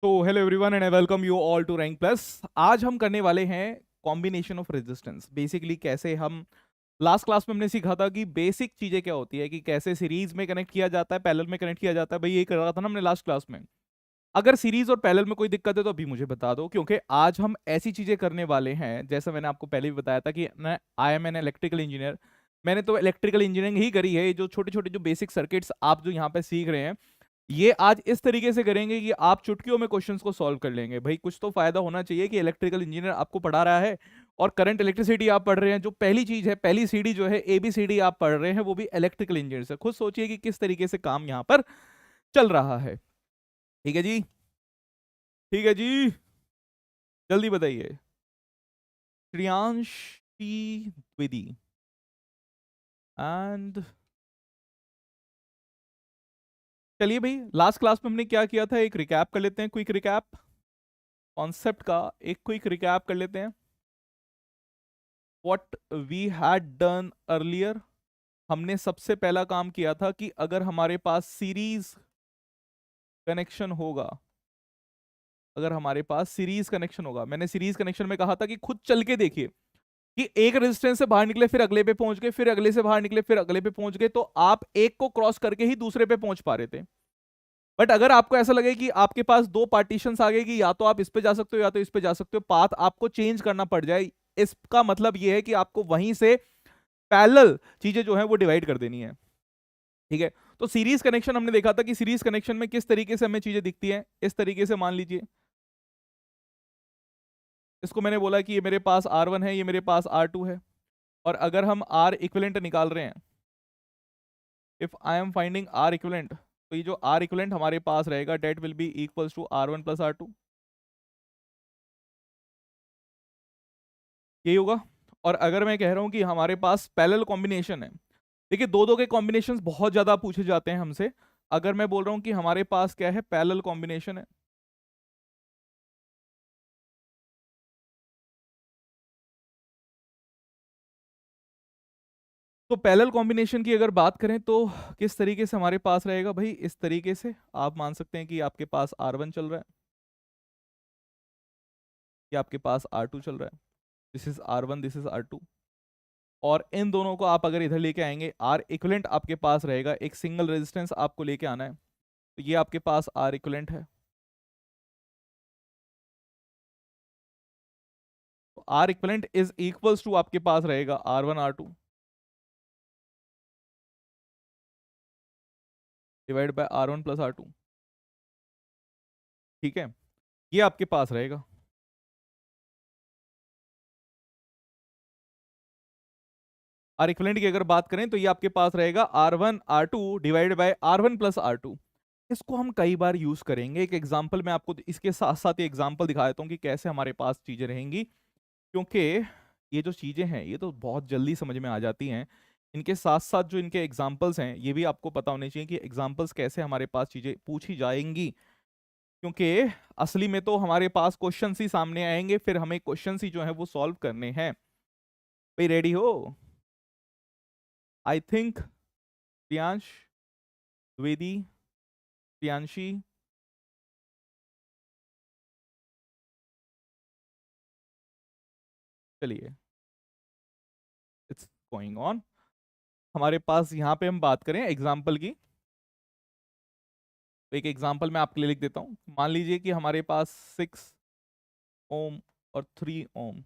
तो hello everyone and I welcome you all to Rank Plus. आज हम करने वाले हैं कॉम्बिनेशन ऑफ रेजिस्टेंस। बेसिकली कैसे हम लास्ट क्लास में हमने सीखा था कि बेसिक चीजें क्या होती है, कि कैसे सीरीज में कनेक्ट किया जाता है, पैरेलल में कनेक्ट किया जाता है। भाई ये कर रहा था ना हमने लास्ट क्लास में। अगर सीरीज और पैरेलल में कोई दिक्कत है तो अभी मुझे बता दो, क्योंकि आज हम ऐसी चीजें करने वाले हैं जैसा मैंने आपको पहले भी बताया था कि I am an electrical engineer. मैंने तो इलेक्ट्रिकल इंजीनियरिंग ही करी है। ये जो छोटे छोटे जो बेसिक सर्किट्स आप जो यहाँ पे सीख रहे हैं, ये आज इस तरीके से करेंगे कि आप चुटकियों में क्वेश्चंस को सॉल्व कर लेंगे। भाई कुछ तो फायदा होना चाहिए कि इलेक्ट्रिकल इंजीनियर आपको पढ़ा रहा है और करंट इलेक्ट्रिसिटी आप पढ़ रहे हैं। जो पहली चीज है, पहली सीढ़ी जो है एबीसीडी आप पढ़ रहे हैं, वो भी इलेक्ट्रिकल इंजीनियर से। खुद सोचिए कि किस तरीके से काम यहाँ पर चल रहा है। ठीक है जी, ठीक है जी, जल्दी बताइए। श्रियांश द्विवेदी एंड चलिए भाई, लास्ट क्लास में हमने क्या किया था एक रिकैप कर लेते हैं। क्विक रिकैप कॉन्सेप्ट का, एक क्विक रिकैप कर लेते हैं। What we had done earlier, हमने सबसे पहला काम किया था कि अगर हमारे पास सीरीज कनेक्शन होगा, अगर हमारे पास सीरीज कनेक्शन होगा, मैंने सीरीज कनेक्शन में कहा था कि खुद चल के देखिए कि एक रेजिस्टेंस से बाहर निकले, फिर अगले पे पहुंच गए, फिर अगले से बाहर निकले, फिर अगले पे पहुंच गए, तो आप एक को क्रॉस करके ही दूसरे पे पहुंच पा रहे थे। बट अगर आपको ऐसा लगे कि आपके पास दो पार्टीशंस आ गए कि या तो आप इस पे जा सकते हो या तो इस पे जा सकते हो, पाथ आपको चेंज करना पड़ जाए, इसका मतलब यह है कि आपको वहीं से पैरेलल चीजें जो है वो डिवाइड कर देनी है। ठीक है, तो सीरीज कनेक्शन हमने देखा था कि सीरीज कनेक्शन में किस तरीके से हमें चीजें दिखती हैं। इस तरीके से मान लीजिए, इसको मैंने बोला कि ये मेरे पास R1 है, ये मेरे पास R2 है, और अगर हम R इक्विवेलेंट निकाल रहे हैं, if I am finding R equivalent, तो ये जो R इक्विवेलेंट हमारे पास रहेगा that will be equals to R1 plus R2, यही होगा। और अगर मैं कह रहा हूं कि हमारे पास पैरेलल कॉम्बिनेशन है, देखिए दो दो के कॉम्बिनेशंस बहुत ज्यादा पूछे जाते हैं हमसे। अगर मैं बोल रहा हूं कि हमारे पास क्या है, पैरेलल कॉम्बिनेशन है, तो पैरेलल कॉम्बिनेशन की अगर बात करें तो किस तरीके से हमारे पास रहेगा भाई, इस तरीके से आप मान सकते हैं कि आपके पास R1 चल रहा है, कि आपके पास R2 चल रहा है, this is R1, this is R2, और इन दोनों को आप अगर इधर लेके आएंगे, R इक्विवेलेंट आपके पास रहेगा, एक सिंगल रेजिस्टेंस आपको लेके आना है, तो ये आपके पास R इक्विवेलेंट है। तो R equivalent is equals to आपके पास रहेगा R1 R2 divide by R1 plus R2। ठीक है, ये आपके पास रहेगा। आर इक्विवेलेंट की अगर बात करें तो ये आपके पास रहेगा R1 R2 divide by R1 plus R2। इसको हम कई बार यूज करेंगे। एक एग्जांपल मैं आपको इसके साथ साथ ये एग्जांपल दिखा देता हूँ कि कैसे हमारे पास चीजें रहेंगी, क्योंकि ये जो चीजें हैं ये तो बहुत जल्दी समझ में आ जाती हैं। इनके साथ साथ जो इनके एग्जांपल्स हैं ये भी आपको पता होने चाहिए कि एग्जांपल्स कैसे हमारे पास चीजें पूछी जाएंगी, क्योंकि असली में तो हमारे पास क्वेश्चन ही सामने आएंगे, फिर हमें क्वेश्चन ही जो है वो सॉल्व करने हैं। भाई रेडी हो? आई थिंक प्रियांश द्विवेदी, प्रियांशी, चलिए इट्स गोइंग ऑन। हमारे पास यहाँ पे हम बात करें एग्जाम्पल की, तो एक एग्जाम्पल मैं आपके लिए लिख देता हूँ। मान लीजिए कि हमारे पास 6 ओम और 3 ओम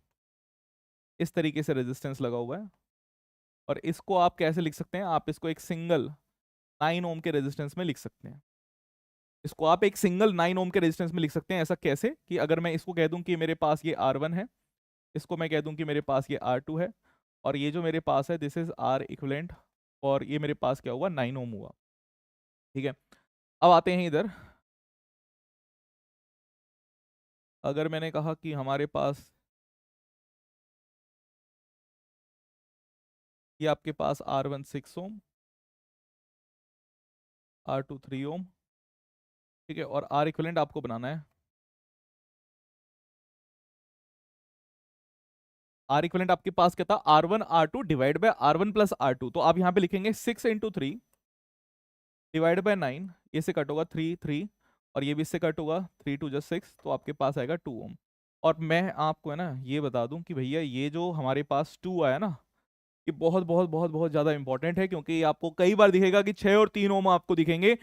इस तरीके से रेजिस्टेंस लगा हुआ है, और इसको आप कैसे लिख सकते हैं, आप इसको एक सिंगल 9 ओम के रेजिस्टेंस में लिख सकते हैं। इसको आप एक सिंगल 9 ओम के रेजिस्टेंस में लिख सकते हैं। ऐसा कैसे कि अगर मैं इसको कह दूं कि मेरे पास ये R1 है, इसको मैं कह दूं कि मेरे पास ये R2 है, और ये जो मेरे पास है दिस इज R इक्विवेलेंट, और ये मेरे पास क्या हुआ, 9 ओम हुआ। ठीक है, अब आते हैं इधर। अगर मैंने कहा कि हमारे पास ये आपके पास R1 6 ओम, R2 3 ओम, ठीक है, और R इक्विवेलेंट आपको बनाना है। R इक्विवेलेंट आपके पास क्या था, R1 R2 divide by R1 plus R2। तो आप यहाँ पे लिखेंगे 6 इंटू 3 डिवाइड बाय 9, ये से कट होगा 3 3, और ये भी इससे कट होगा, 3 2 just 6, तो आपके पास आएगा 2 ओम। और मैं आपको है ना ये बता दूं कि भैया ये जो हमारे पास 2 आया ना, ये बहुत बहुत बहुत बहुत ज्यादा इंपॉर्टेंट है, क्योंकि ये आपको कई बार दिखेगा कि 6 और 3 ओम आपको दिखेंगे,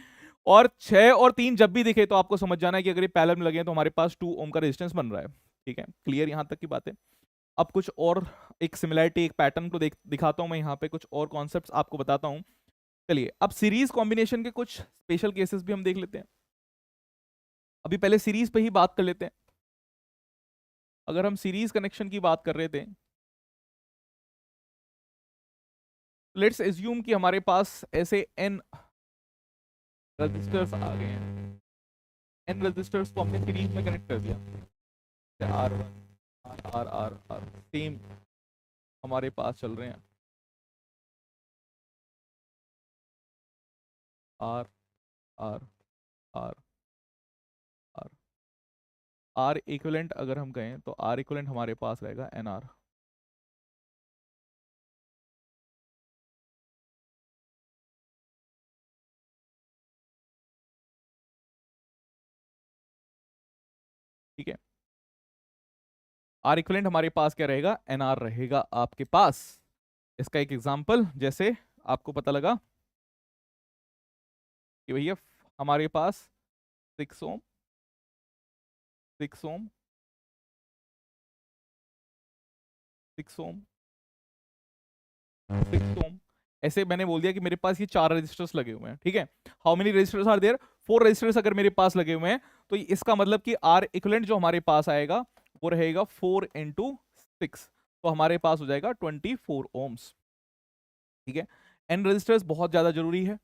और 6 और 3 जब भी दिखे तो आपको समझ जाना है कि अगर ये पैरेलल में लगे हैं तो हमारे पास 2 ओम का रेजिस्टेंस बन रहा है। ठीक है, क्लियर यहां तक की बात है। अब कुछ और एक सिमिलरिटी, एक पैटर्न को दिखाता हूं मैं यहाँ पे, कुछ और कॉन्सेप्ट्स आपको बताता हूँ। चलिए अब सीरीज कॉम्बिनेशन के कुछ स्पेशल केसेस भी हम देख लेते हैं। अभी पहले सीरीज पे ही बात कर लेते हैं। अगर हम सीरीज कनेक्शन की बात कर रहे थे, लेट्स एज्यूम कि हमारे पास ऐसे एन रजिस्टर्स आ गए हैं। एन रजिस्टर्स को हमने सीरीज में कनेक्ट कर दिया, R one R R are same हमारे पास चल रहे हैं, R R R R R equivalent अगर हम कहें तो आर इक्विवेलेंट हमारे पास रहेगा एन आर। ठीक है, आर इक्विवेलेंट हमारे पास क्या रहेगा, एन आर रहेगा आपके पास। इसका एक एग्जांपल, जैसे आपको पता लगा कि भैया हमारे पास 6 ओम 6 ओम 6 ओम 6 ओम, ऐसे मैंने बोल दिया कि मेरे पास ये 4 रजिस्टर्स लगे हुए हैं। ठीक है, how many registers are there, 4 registers अगर मेरे पास लगे हुए हैं, तो इसका मतलब कि आर इक्विवेलेंट जो हमारे पास आएगा वो रहेगा 4 इंटू 6, तो हमारे पास हो जाएगा 24 ओम्स। ठीक है, एन रजिस्टर्स बहुत ज्यादा जरूरी है,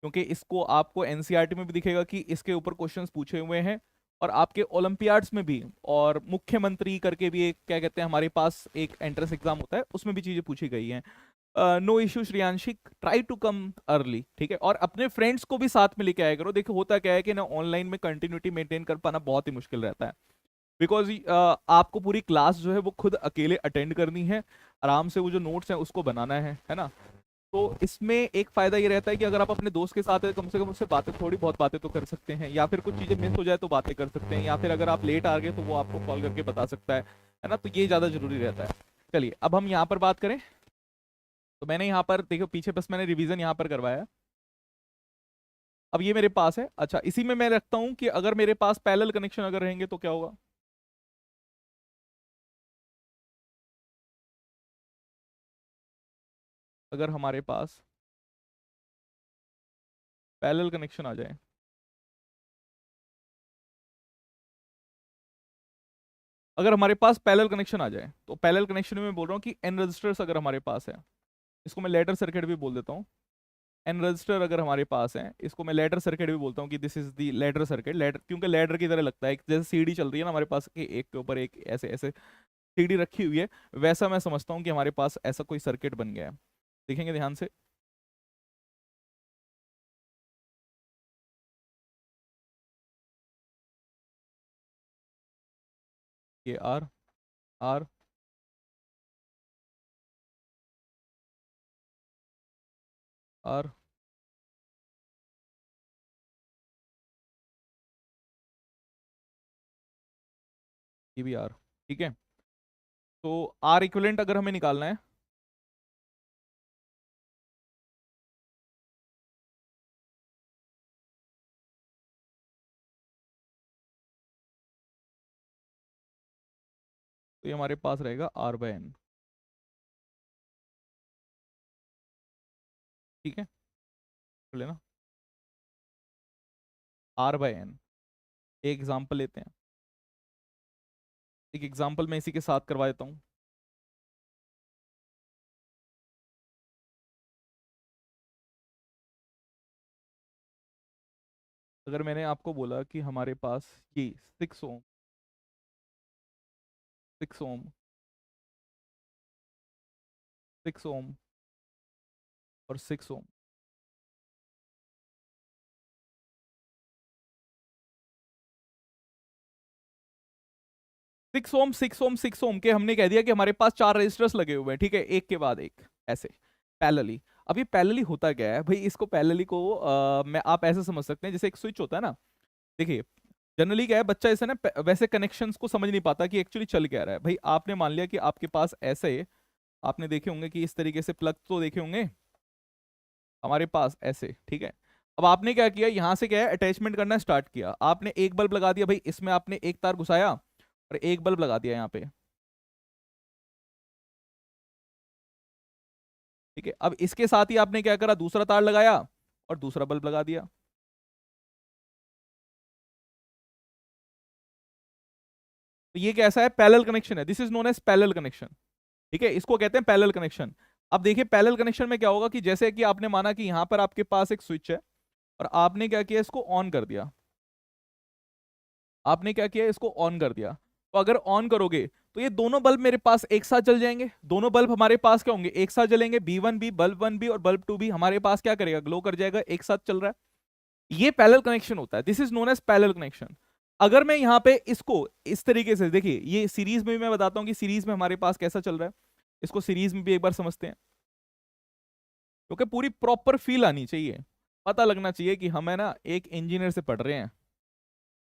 क्योंकि इसको आपको एनसीईआरटी में भी दिखेगा कि इसके ऊपर क्वेश्चंस पूछे हुए हैं, और आपके ओलंपियाड्स में भी, और मुख्यमंत्री करके भी एक क्या कहते हैं हमारे पास एक एंट्रेंस एग्जाम होता है, उसमें भी चीजें पूछी गई हैं। No issue Shreyanshik, try to come early. ठीक है, और अपने फ्रेंड्स को भी साथ में लेके आया करो। देखो होता क्या है कि ना ऑनलाइन में कंटिन्यूटी मेंटेन कर पाना बहुत ही मुश्किल रहता है, बिकॉज आपको पूरी क्लास जो है वो खुद अकेले अटेंड करनी है, आराम से वो जो नोट्स हैं उसको बनाना है ना। तो इसमें एक फायदा ये रहता है कि अगर आप अपने दोस्त के साथ है, कम से कम उससे बातें, थोड़ी बहुत बातें तो कर सकते हैं, या फिर कुछ चीजें मिस हो जाए तो बातें कर सकते हैं, या फिर अगर आप लेट आ गए तो वो आपको कॉल करके बता सकता है ना, तो ये ज्यादा जरूरी रहता है। चलिए अब हम यहाँ पर बात करें, तो मैंने यहाँ पर देखो पीछे बस मैंने रिवीजन यहाँ पर करवाया है। अब ये मेरे पास है, अच्छा इसी में मैं रखता हूँ कि अगर मेरे पास पैरेलल कनेक्शन अगर रहेंगे तो क्या होगा। अगर हमारे पास पैरेलल कनेक्शन आ जाए, अगर हमारे पास पैरेलल कनेक्शन आ जाए, तो पैरेलल कनेक्शन में मैं बोल रहा हूँ कि एन रजिस्टर्स अगर हमारे पास है, इसको मैं लेटर सर्किट भी बोल देता हूँ। एन रजिस्टर अगर हमारे पास है, इसको मैं लेटर सर्किट भी बोलता हूँ कि this is the ladder circuit. Ladder क्योंकि लेटर की तरह लगता है, जैसे सीडी चल रही है ना हमारे पास, कि एक के ऊपर एक ऐसे ऐसे सीडी रखी हुई है, वैसा मैं समझता हूँ कि हमारे पास ऐसा कोई सर्किट बन गया है। देखेंगे ध्यान से, ये आर आर आर, ये भी आर। ठीक है, तो आर इक्विवेलेंट अगर हमें निकालना है, तो ये हमारे पास रहेगा आर बाय एन। ठीक है, कर लेना आर बाय एन। एक एग्जांपल लेते हैं, एक एग्जांपल मैं इसी के साथ करवा देता हूँ। अगर मैंने आपको बोला कि हमारे पास ये 6 ओम 6 ओम 6 ओम और 6 ओम, 6 ओम 6 ओम 6 ओम के हमने कह दिया कि हमारे पास 4 रजिस्टर्स लगे हुए हैं। ठीक है, एक के बाद एक ऐसे पैरेलली। अब ये पैरेलली होता क्या है भाई, इसको पैरेलली को मैं आप ऐसे समझ सकते हैं जैसे एक स्विच होता है ना, देखिए जनरली क्या है, बच्चा ऐसे ना वैसे कनेक्शंस को समझ नहीं पाता कि एक्चुअली चल क्या रहा है। भाई आपने मान लिया कि आपके पास ऐसे, आपने देखे होंगे कि इस तरीके से प्लग तो देखे होंगे हमारे पास ऐसे, ठीक है। अब आपने क्या किया, यहां से क्या है अटैचमेंट करना स्टार्ट किया, आपने एक बल्ब लगा दिया, भाई इसमें आपने एक तार घुसाया और एक बल्ब लगा दिया यहाँ पे, ठीक है। अब इसके साथ ही आपने क्या करा, दूसरा तार लगाया और दूसरा बल्ब लगा दिया। तो ये कैसा है, पैरेलल कनेक्शन है, this is known as parallel connection, ठीक है, इसको कहते हैं पैरेलल कनेक्शन। अब देखिए पैरेलल कनेक्शन में क्या होगा कि जैसे कि आपने माना कि यहां पर आपके पास एक स्विच है और आपने क्या किया, इसको ऑन कर दिया, आपने क्या किया, इसको ऑन कर दिया। तो अगर ऑन करोगे तो ये दोनों बल्ब मेरे पास एक साथ जल जाएंगे, दोनों बल्ब हमारे पास क्या होंगे, एक साथ जलेंगे, B1 भी, बल्ब 1 भी और बल्ब 2 भी हमारे पास क्या करेगा, ग्लो कर जाएगा, एक साथ चल रहा है। ये पैरेलल कनेक्शन होता है, this is known as parallel connection. अगर मैं यहाँ पे इसको इस तरीके से, देखिए ये सीरीज में भी मैं बताता हूँ कि सीरीज में हमारे पास कैसा चल रहा है, इसको सीरीज में भी एक बार समझते हैं, क्योंकि पूरी प्रॉपर फील आनी चाहिए, पता लगना चाहिए कि हमें ना एक इंजीनियर से पढ़ रहे हैं,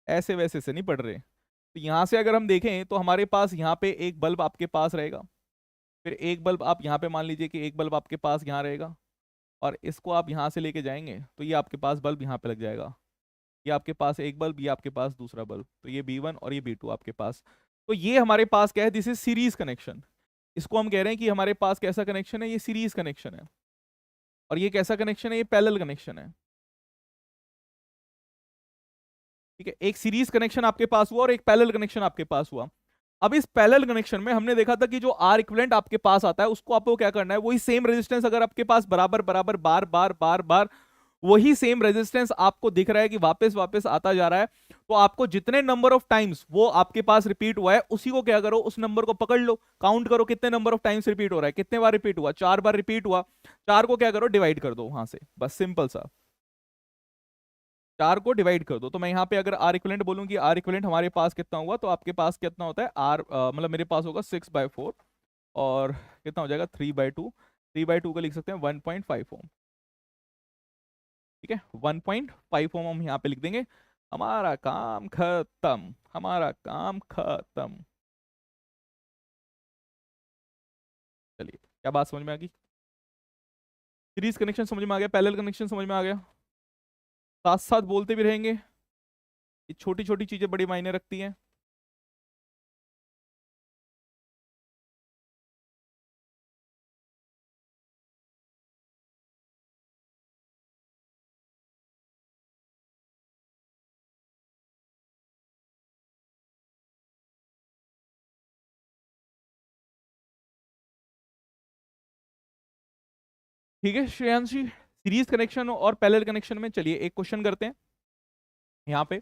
ऐसे वैसे से नहीं पढ़ रहे। तो यहां से अगर हम देखें तो हमारे पास यहाँ पे एक बल्ब आपके पास रहेगा, फिर एक बल्ब आप यहाँ पे मान लीजिए कि एक बल्ब आपके पास यहाँ रहेगा, और इसको आप यहाँ से लेके जाएंगे तो ये आपके पास बल्ब यहाँ पे लग जाएगा, ये आपके पास एक बल्ब, ये आपके पास दूसरा बल्ब, तो ये B1 और ये B2 आपके पास। तो ये हमारे पास क्या है, दिस इज सीरीज कनेक्शन। इसको हम कह रहे हैं कि हमारे पास कैसा कनेक्शन है, ये सीरीज कनेक्शन है। और ये कैसा कनेक्शन है, ये पैरेलल कनेक्शन है, ठीक है। एक सीरीज कनेक्शन आपके पास हुआ और एक पैरेलल कनेक्शन आपके पास हुआ। अब इस पैरेलल कनेक्शन में हमने देखा था कि जो आर इक्विवेलेंट आपके पास आता है उसको आपको क्या करना है, वही सेम रेजिस्टेंस अगर आपके पास बराबर बराबर बार बार बार बार वही सेम रेजिस्टेंस आपको दिख रहा है कि वापस वापस आता जा रहा है, तो आपको जितने नंबर ऑफ टाइम्स वो आपके पास रिपीट हुआ है उसी को क्या करो, उस नंबर को पकड़ लो, काउंट करो कितने नंबर ऑफ टाइम्स रिपीट हो रहा है, कितने बार रिपीट हुआ, 4 बार रिपीट हुआ, 4 को क्या करो, डिवाइड कर दो वहां से, बस सिंपल सा, 4 को डिवाइड कर दो। तो मैं यहाँ पे अगर आर इक्विवेलेंट बोलूँ कि आर इक्विवेलेंट हमारे पास कितना हुआ, तो आपके पास कितना होता है आर, मतलब मेरे पास होगा 6/4, और कितना हो जाएगा 3/2, 3/2 का लिख सकते हैं 1.5 ओम, ठीक है, 1.5 ओम हम यहाँ पे लिख देंगे, हमारा काम खत्म, हमारा काम खत्म। चलिए क्या बात समझ में आ गई, सीरीज कनेक्शन समझ में आ गया, पैरेलल कनेक्शन समझ में आ गया, साथ साथ बोलते भी रहेंगे, ये छोटी छोटी चीजें बड़ी मायने रखती हैं। ठीक है श्रेयांशी, सीरीज कनेक्शन और पैरेलल कनेक्शन में चलिए एक क्वेश्चन करते हैं यहाँ पे।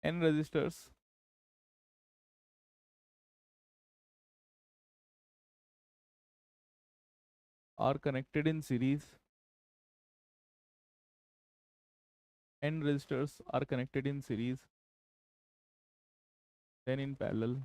n resistors are connected in series, n resistors are connected in series, then in parallel,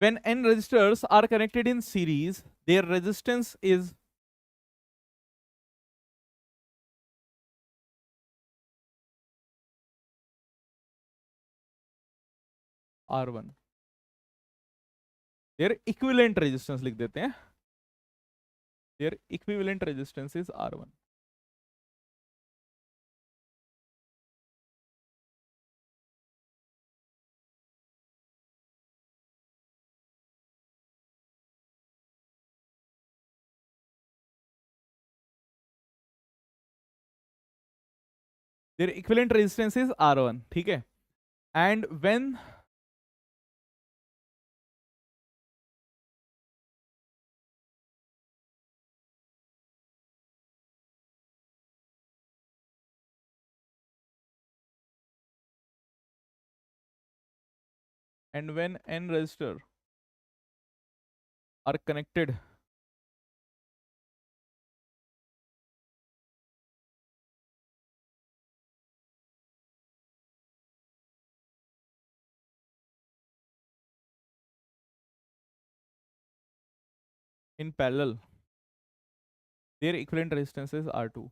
when n resistors are connected in series their resistance is R1, their equivalent resistance लिख देते हैं, their equivalent resistance is R1। their equivalent resistance is R1, ठीक है। And when n resistor are connected in parallel, their equivalent resistances are 2.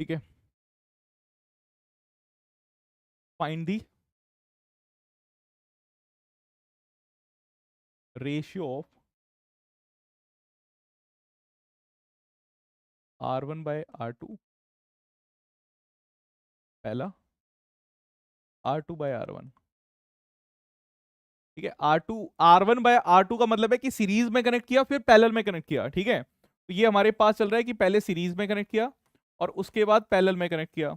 ठीक है, find the ratio of R1 by R2, पहला, R2 bye R1। ठीक है, R2 R1 by R2 का मतलब है कि सीरीज में कनेक्ट किया फिर पैरेलल में कनेक्ट किया। ठीक है, तो ये हमारे पास चल रहा है कि पहले सीरीज में कनेक्ट किया और उसके बाद पैरेलल में कनेक्ट किया,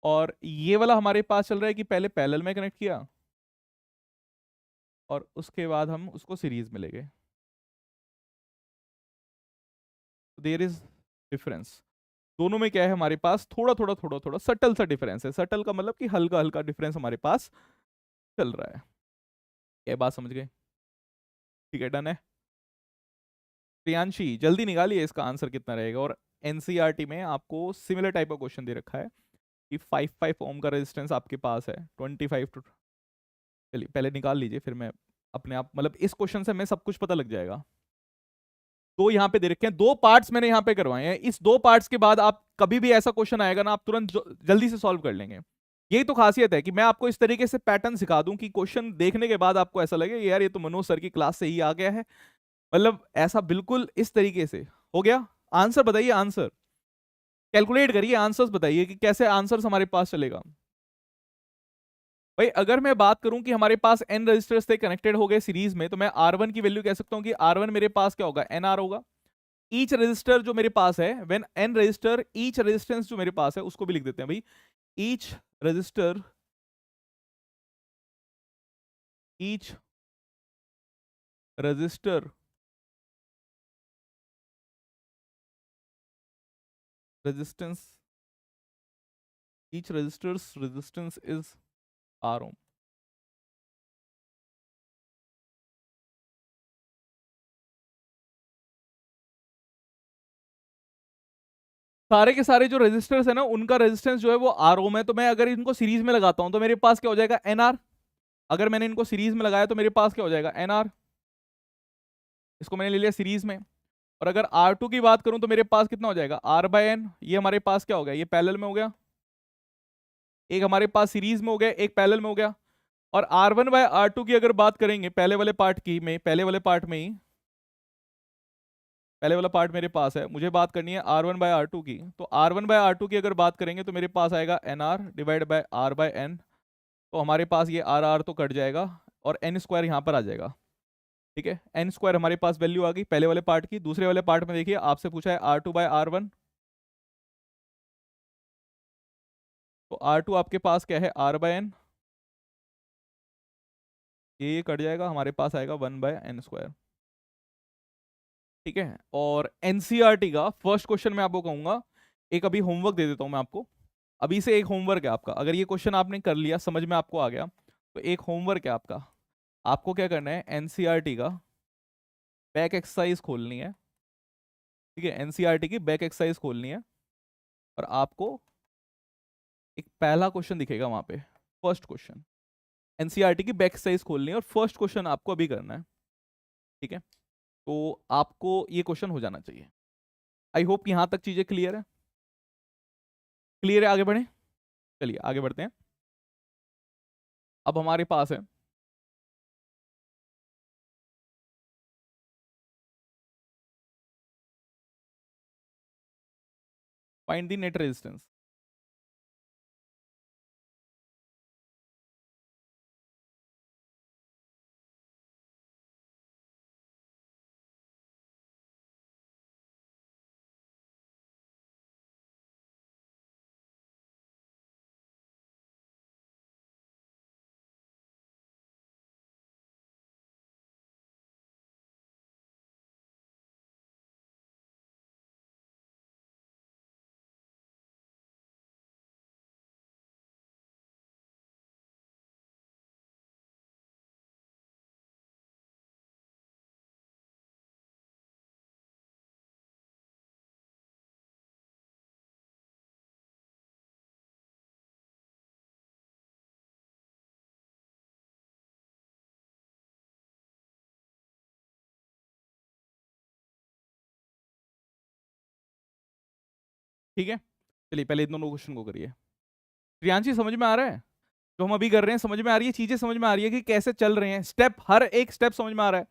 और ये वाला हमारे पास चल रहा है कि पहले पैरेलल में कनेक्ट किया और उसके बाद हम उसको सीरीज में ले गए। देयर इज डिफरेंस दोनों में। क्या है हमारे पास? थोड़ा थोड़ा सटल सा डिफरेंस है। सटल का मतलब कि हल्का हल्का डिफरेंस हमारे पास चल रहा है। ये बात समझ गए? ठीक है, डन है। प्रियांशी जल्दी निकालिए इसका आंसर कितना रहेगा। और एनसीईआरटी में आपको सिमिलर टाइप का क्वेश्चन दे रखा है कि 5 ओम का रेजिस्टेंस आपके पास है 25 टू। चलिए पहले निकाल लीजिए, फिर मैं अपने आप मतलब इस क्वेश्चन से हमें सब कुछ पता लग जाएगा। दो यहाँ पे दे रखे हैं, दो पार्ट्स मैंने यहाँ पे करवाए हैं। इस दो पार्ट्स के बाद आप कभी भी ऐसा क्वेश्चन आएगा ना, आप तुरंत जल्दी से सॉल्व कर लेंगे। यही तो खासियत है कि मैं आपको इस तरीके से पैटर्न सिखा दूं कि क्वेश्चन देखने के बाद आपको ऐसा लगे यार ये तो मनोज सर की क्लास से ही आ गया है। मतलब ऐसा बिल्कुल इस तरीके से हो गया। आंसर बताइए, आंसर कैलकुलेट करिए, आंसर्स बताइए कि कैसे आंसर्स हमारे पास चलेगा। भाई अगर मैं बात करूं कि हमारे पास n रजिस्टर्स थे कनेक्टेड हो गए सीरीज में, तो मैं R1 की वैल्यू कह सकता हूं कि R1 मेरे पास क्या होगा? NR होगा। ईच रजिस्टर जो मेरे पास है, when n register, each resistance जो मेरे पास है उसको भी लिख देते हैं भाई। Each register, each register resistance, each registers resistance is R ohm. सारे के सारे जो रेजिस्टर्स है ना, उनका रेजिस्टेंस जो है वो R ओम है। तो मैं अगर इनको सीरीज में लगाता हूं तो मेरे पास क्या हो जाएगा? NR। अगर मैंने इनको सीरीज में लगाया तो मेरे पास क्या हो जाएगा? NR। इसको मैंने ले लिया सीरीज में। और अगर R2 की बात करूं तो मेरे पास कितना हो जाएगा? R/N। ये हमारे पास क्या हो गया? ये पैरेलल में हो गया। एक हमारे पास सीरीज में हो गया, एक पैरेलल में हो गया। और R1/R2 की अगर बात करेंगे पहले वाले पार्ट की, में पहले वाले पार्ट में ही, पहले वाला पार्ट मेरे पास है, मुझे बात करनी है R1/R2 की। तो R1/R2 की अगर बात करेंगे तो मेरे पास आएगा NR डिवाइड बाय R/N। तो हमारे पास ये RR तो कट जाएगा और N स्क्वायर यहाँ पर आ जाएगा। ठीक है, N स्क्वायर हमारे पास वैल्यू आ गई पहले वाले पार्ट की। दूसरे वाले पार्ट में देखिए आपसे पूछा है R2/R1। तो R2 आपके पास क्या है? R/N। ये कट जाएगा, हमारे पास आएगा 1/N स्क्वायर। ठीक है, और एनसीईआरटी का फर्स्ट क्वेश्चन मैं आपको कहूंगा, एक अभी होमवर्क दे देता हूं मैं आपको। अभी से एक होमवर्क है आपका, अगर ये क्वेश्चन आपने कर लिया, समझ में आपको आ गया, तो एक होमवर्क है आपका। आपको क्या करना है? एनसीईआरटी का बैक एक्सरसाइज खोलनी है। ठीक है, एनसीईआरटी की बैक एक्सरसाइज खोलनी है और आपको एक पहला क्वेश्चन दिखेगा वहां पे, फर्स्ट क्वेश्चन। एनसीईआरटी की बैक एक्सरसाइज खोलनी है और फर्स्ट क्वेश्चन आपको अभी करना है। ठीक है, तो आपको ये क्वेश्चन हो जाना चाहिए। आई होप यहां तक चीजें क्लियर है। क्लियर है, आगे बढ़े। चलिए आगे बढ़ते हैं। अब हमारे पास है फाइंड द नेट रेजिस्टेंस। ठीक है, चलिए पहले इन दोनों क्वेश्चन को करिए। प्रियांशी समझ में आ रहा है जो हम अभी कर रहे हैं? समझ में आ रही है, चीजें समझ में आ रही है कि कैसे चल रहे हैं, स्टेप, हर एक स्टेप समझ में आ रहा है?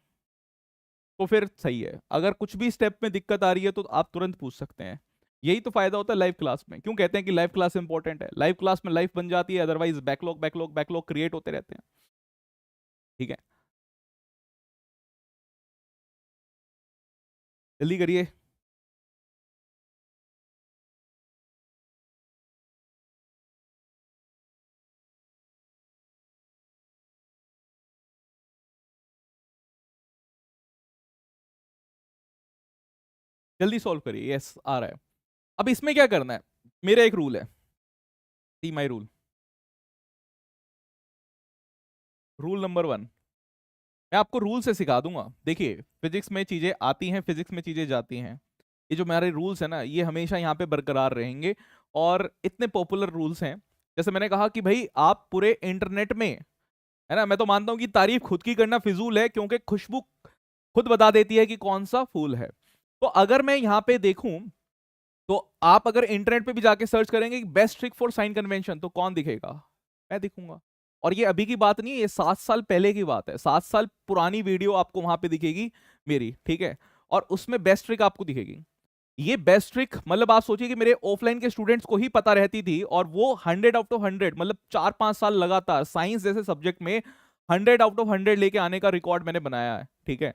तो फिर सही है। अगर कुछ भी स्टेप में दिक्कत आ रही है तो आप तुरंत पूछ सकते हैं। यही तो फायदा होता है लाइव क्लास में। क्यों कहते हैं कि लाइव क्लास इंपॉर्टेंट है? लाइव क्लास में लाइफ बन जाती है, otherwise backlog backlog backlog create होते रहते हैं। ठीक है, जल्दी करिए। जल्दी सॉल्व करिए। यस, आ रहा है। अब इसमें क्या करना है? मेरा एक रूल है, सी माई रूल। रूल नंबर 1, मैं आपको रूल से सिखा दूंगा। देखिए, फिजिक्स में चीजें आती हैं, फिजिक्स में चीजें जाती हैं। ये जो हमारे रूल्स है ना, ये हमेशा यहाँ पे बरकरार रहेंगे। और इतने पॉपुलर रूल्स हैं। जैसे मैंने कहा कि भाई आप पूरे इंटरनेट में, है ना, मैं तो मानता हूं कि तारीफ खुद की करना फिजूल है, क्योंकि खुशबू खुद बता देती है कि कौन सा फूल है। तो अगर मैं यहाँ पे देखूं, तो आप अगर इंटरनेट पे भी जाके सर्च करेंगे best trick for sign convention, तो कौन दिखेगा? मैं दिखूंगा। और ये अभी की बात नहीं है, ये 7 साल पहले की बात है। 7 साल पुरानी वीडियो आपको वहां पे दिखेगी मेरी, ठीक है? और उसमें बेस्ट ट्रिक आपको दिखेगी। ये बेस्ट ट्रिक मतलब आप सोचिए कि मेरे ऑफलाइन के स्टूडेंट्स को ही पता रहती थी, और वो 100 आउट ऑफ 100, मतलब 4-5 साल लगातार साइंस जैसे सब्जेक्ट में 100 आउट ऑफ 100 लेके आने का रिकॉर्ड मैंने बनाया है, ठीक है,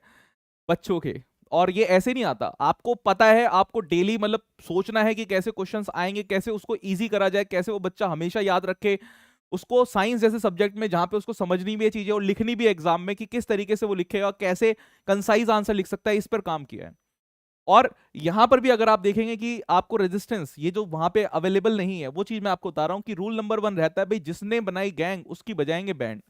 बच्चों के। और ये ऐसे नहीं आता, आपको पता है, आपको डेली मतलब सोचना है कि कैसे क्वेश्चंस आएंगे, कैसे उसको इजी करा जाए, कैसे वो बच्चा हमेशा याद रखे उसको। साइंस जैसे सब्जेक्ट में जहां पे उसको समझनी भी है चीजें और लिखनी भी है एग्जाम में, कि किस तरीके से वो लिखेगा, कैसे कंसाइज आंसर लिख सकता है, इस पर काम किया है। और यहां पर भी अगर आप देखेंगे कि आपको रेजिस्टेंस ये जो वहां पे अवेलेबल नहीं है, वो चीज मैं आपको बता रहा हूं कि रूल नंबर 1 रहता है भाई, जिसने बनाई गैंग उसकी बजाएंगे बैंड।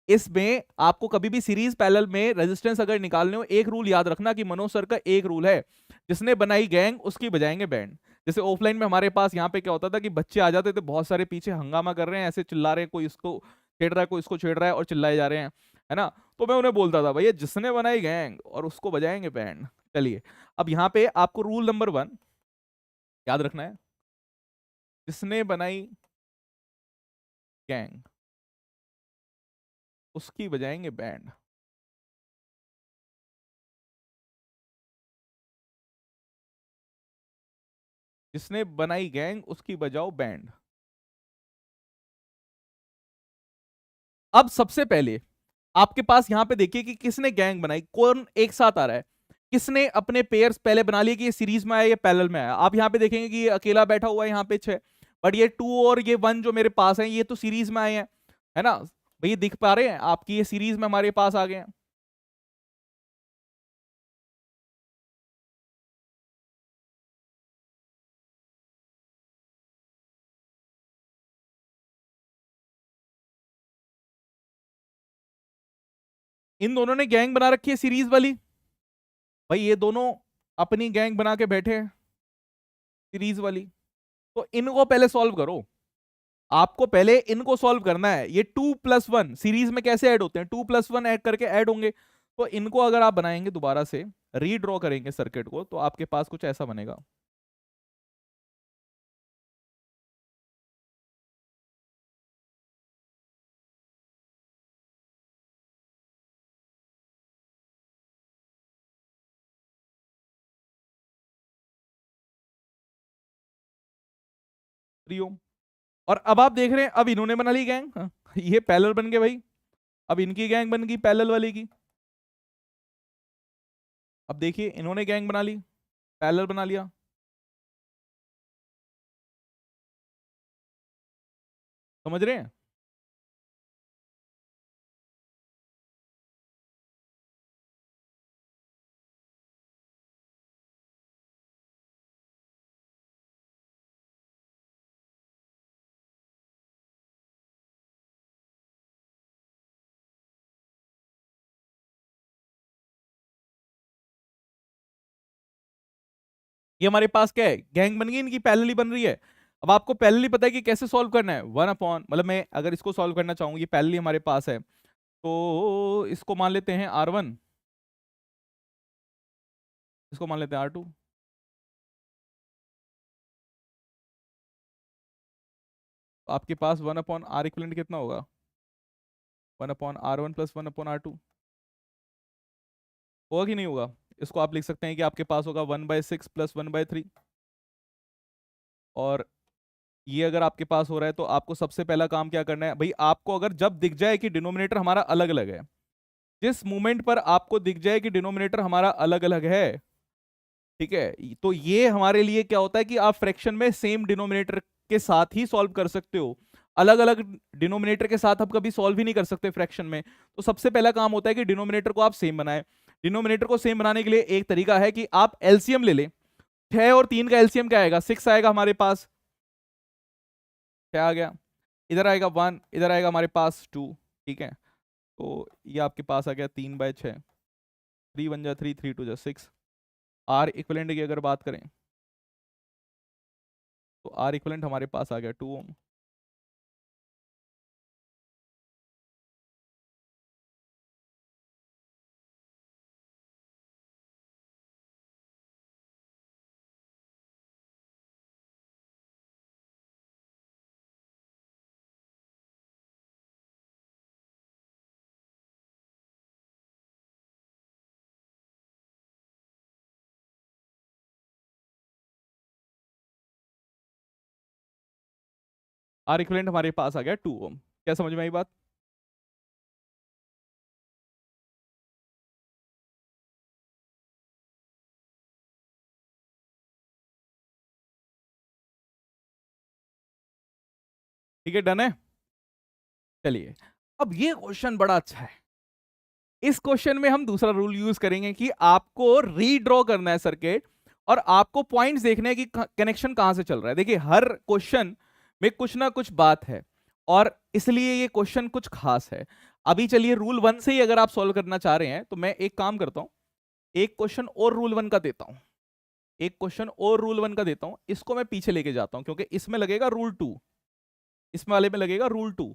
इसमें आपको कभी भी सीरीज पैरेलल में रेजिस्टेंस अगर निकालने हो, एक रूल याद रखना कि मनोज सर का एक रूल है, जिसने बनाई गैंग उसकी बजाएंगे बैंड। जैसे ऑफलाइन में हमारे पास यहाँ पे क्या होता था कि बच्चे आ जाते थे बहुत सारे, पीछे हंगामा कर रहे हैं, ऐसे चिल्ला रहे हैं, कोई इसको छेड़ रहा है, कोई इसको छेड़ रहा है, और चिल्लाए जा रहे हैं, है ना? तो मैं उन्हें बोलता था भैया जिसने बनाई गैंग और उसको बजाएंगे बैंड। चलिए, अब यहाँ पे आपको रूल नंबर 1 याद रखना है, जिसने बनाई गैंग उसकी बजाएंगे बैंड। जिसने बनाई गैंग उसकी बजाओ बैंड। अब सबसे पहले आपके पास यहां पे देखिए कि किसने गैंग बनाई, कौन एक साथ आ रहा है, किसने अपने पेयर्स पहले बना लिए कि ये सीरीज में आया या पैरेलल में आया। आप यहां पे देखेंगे कि ये अकेला बैठा हुआ है यहाँ पे 6, बट ये 2 और ये 1 जो मेरे पास है ये तो सीरीज में आए हैं, है ना? भैया दिख पा रहे हैं आपकी, ये सीरीज में हमारे पास आ गए हैं। इन दोनों ने गैंग बना रखी है सीरीज वाली। भाई ये दोनों अपनी गैंग बना के बैठे हैं सीरीज वाली। तो इनको पहले सॉल्व करो। आपको पहले इनको सॉल्व करना है। ये 2+1 सीरीज में कैसे ऐड होते हैं, 2+1 ऐड करके ऐड होंगे। तो इनको अगर आप बनाएंगे दोबारा से, रीड्रॉ करेंगे सर्किट को, तो आपके पास कुछ ऐसा बनेगा। ओम। और अब आप देख रहे हैं, अब इन्होंने बना ली गैंग, हाँ, ये पैरेलल बन गए भाई। अब इनकी गैंग बन गई पैरेलल वाले की। अब देखिए इन्होंने गैंग बना ली, पैरेलल बना लिया। समझ रहे हैं? ये हमारे पास क्या है, गैंग बन गई इनकी, पैरेलली बन रही है। अब आपको पैरेलली पता है कि कैसे सॉल्व करना है, 1 अपॉन, मतलब मैं अगर इसको सॉल्व करना चाहूँ, ये पैरेलली हमारे पास है, तो इसको मान लेते हैं R1, इसको मान लेते हैं R2। आपके पास 1/r इक्विवेलेंट कितना होगा? 1/r1 प्लस 1/r2 होगा कि नहीं होगा? इसको आप लिख सकते हैं कि आपके पास होगा 1/6 प्लस 1/3। और ये अगर आपके पास हो रहा है तो आपको सबसे पहला काम क्या करना है भाई? आपको अगर जब दिख जाए कि डिनोमिनेटर हमारा अलग अलग है, जिस मोमेंट पर आपको दिख जाए कि डिनोमिनेटर हमारा अलग अलग है, ठीक है, तो ये हमारे लिए क्या होता है कि आप फ्रैक्शन में सेम डिनोमिनेटर के साथ ही सॉल्व कर सकते हो। अलग अलग डिनोमिनेटर के साथ आप कभी सॉल्व ही नहीं कर सकते फ्रैक्शन में। तो सबसे पहला काम होता है कि डिनोमिनेटर को आप सेम बनाएं। डिनोमिनेटर को सेम बनाने के लिए एक तरीका है कि आप एलसीएम ले लें। 6 और 3 का एलसीएम क्या आएगा? 6 आएगा हमारे पास। क्या आ गया? इधर आएगा 1, इधर आएगा हमारे पास 2। ठीक है, तो ये आपके पास आ गया 3/6। 3 1 जा 3, 3 2 जा 6। आर इक्विवेलेंट की अगर बात करें तो आर इक्विवेलेंट हमारे पास आ गया 2 ओम। आर इक्विवेलेंट हमारे पास आ गया 2 ओम। क्या समझ में आई बात? ठीक है, डन है। चलिए, अब ये क्वेश्चन बड़ा अच्छा है। इस क्वेश्चन में हम दूसरा रूल यूज करेंगे कि आपको रीड्रॉ करना है सर्किट, और आपको पॉइंट्स देखने हैं कि कनेक्शन कहां से चल रहा है। देखिए, हर क्वेश्चन में कुछ ना कुछ बात है, और इसलिए ये क्वेश्चन कुछ खास है। अभी चलिए, रूल 1 से ही अगर आप सॉल्व करना चाह रहे हैं तो मैं एक काम करता हूं, एक क्वेश्चन और रूल 1 का देता हूं। एक क्वेश्चन और रूल 1 का देता हूं, इसको मैं पीछे लेके जाता हूं क्योंकि इसमें लगेगा रूल 2। इसमें वाले में लगेगा रूल 2।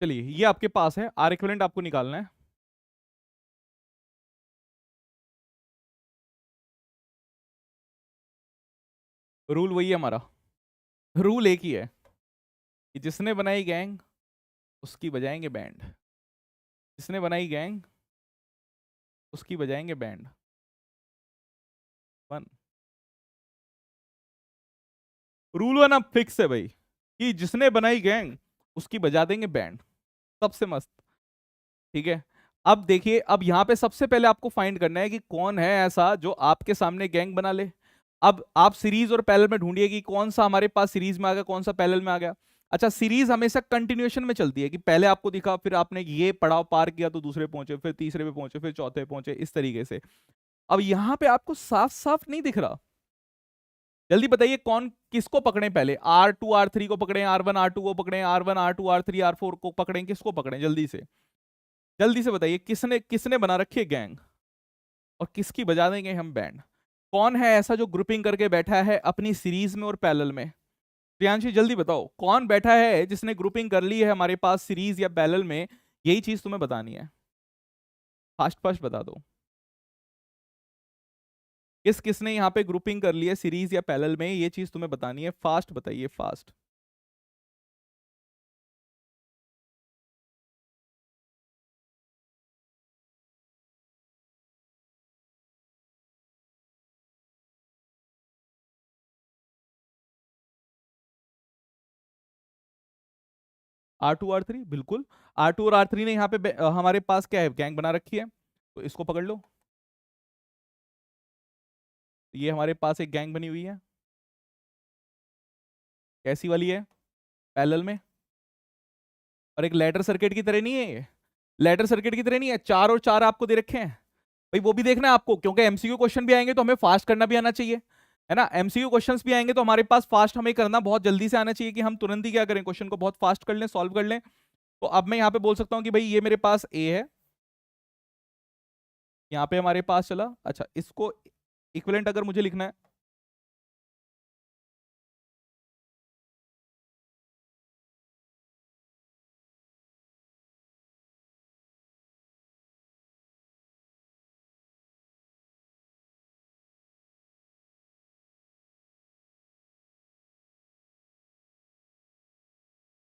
चलिए, ये आपके पास है, आर इक्विवेलेंट आपको निकालना है। रूल वही है हमारा। रूल एक ही है कि जिसने बनाई गैंग उसकी बजाएंगे बैंड। जिसने बनाई गैंग उसकी बजाएंगे बैंड। 1 रूल 1 अब फिक्स है भाई, कि जिसने बनाई गैंग उसकी बजा देंगे बैंड। सबसे मस्त। ठीक है, अब देखिए, अब यहां पे सबसे पहले आपको फाइंड करना है कि कौन है ऐसा जो आपके सामने गैंग बना ले। अब आप सीरीज और पैरेलल में ढूंढिए कि कौन सा हमारे पास सीरीज में आ गया, कौन सा पैरेलल में आ गया। अच्छा, सीरीज हमेशा कंटिन्यूएशन में चलती है कि पहले आपको दिखा, फिर आपने ये पड़ाव पार किया तो दूसरे पहुंचे, फिर तीसरे पे पहुंचे, फिर चौथे पे पहुंचे, इस तरीके से। अब यहां पे आपको साफ साफ नहीं दिख रहा। जल्दी बताइए कौन किसको पकड़े पहले, R2 R3 को पकड़े, R1 R2 को पकड़े, R1 R2 R3 R4 को पकड़े, किसको पकड़े? जल्दी से बताइए किसने किसने बना रखी है गैंग, और किसकी बजा देंगे हम बैंड? कौन है ऐसा जो ग्रुपिंग करके बैठा है अपनी सीरीज में और पैरेलल में? प्रियांशी जल्दी बताओ, कौन बैठा है जिसने ग्रुपिंग कर ली है हमारे पास सीरीज या पैरेलल में? यही चीज तुम्हें बतानी है, फास्ट फास्ट बता दो। किसने यहाँ पे ग्रुपिंग कर ली है सीरीज या पैरेलल में, ये चीज तुम्हें बतानी है, फास्ट बताइए, फास्ट। R2 R3 बिल्कुल। R2 और R3 ने यहाँ पे हमारे पास क्या है, गैंग बना रखी है, तो इसको पकड़ लो। ये हमारे पास एक गैंग बनी हुई है, कैसी वाली है? पैरेलल में। और एक लैडर सर्किट की तरह नहीं है ये, लैडर सर्किट की तरह नहीं है, 4 और 4 आपको दे रखे हैं भाई, वो भी देखना है आपको, क्योंकि एमसीक्यू क्वेश्चन भी आएंगे तो हमें फास्ट करना भी आना चाहिए, है ना? एमसीक्यू क्वेश्चंस भी आएंगे तो हमारे पास फास्ट हमें करना बहुत जल्दी से आना चाहिए, कि हम तुरंत ही क्या करें, क्वेश्चन को बहुत फास्ट कर लें, सॉल्व कर लें। तो अब मैं यहाँ पे बोल सकता हूँ कि भाई ये मेरे पास ए है, यहाँ पे हमारे पास चला। अच्छा, इसको इक्विवेलेंट अगर मुझे लिखना है,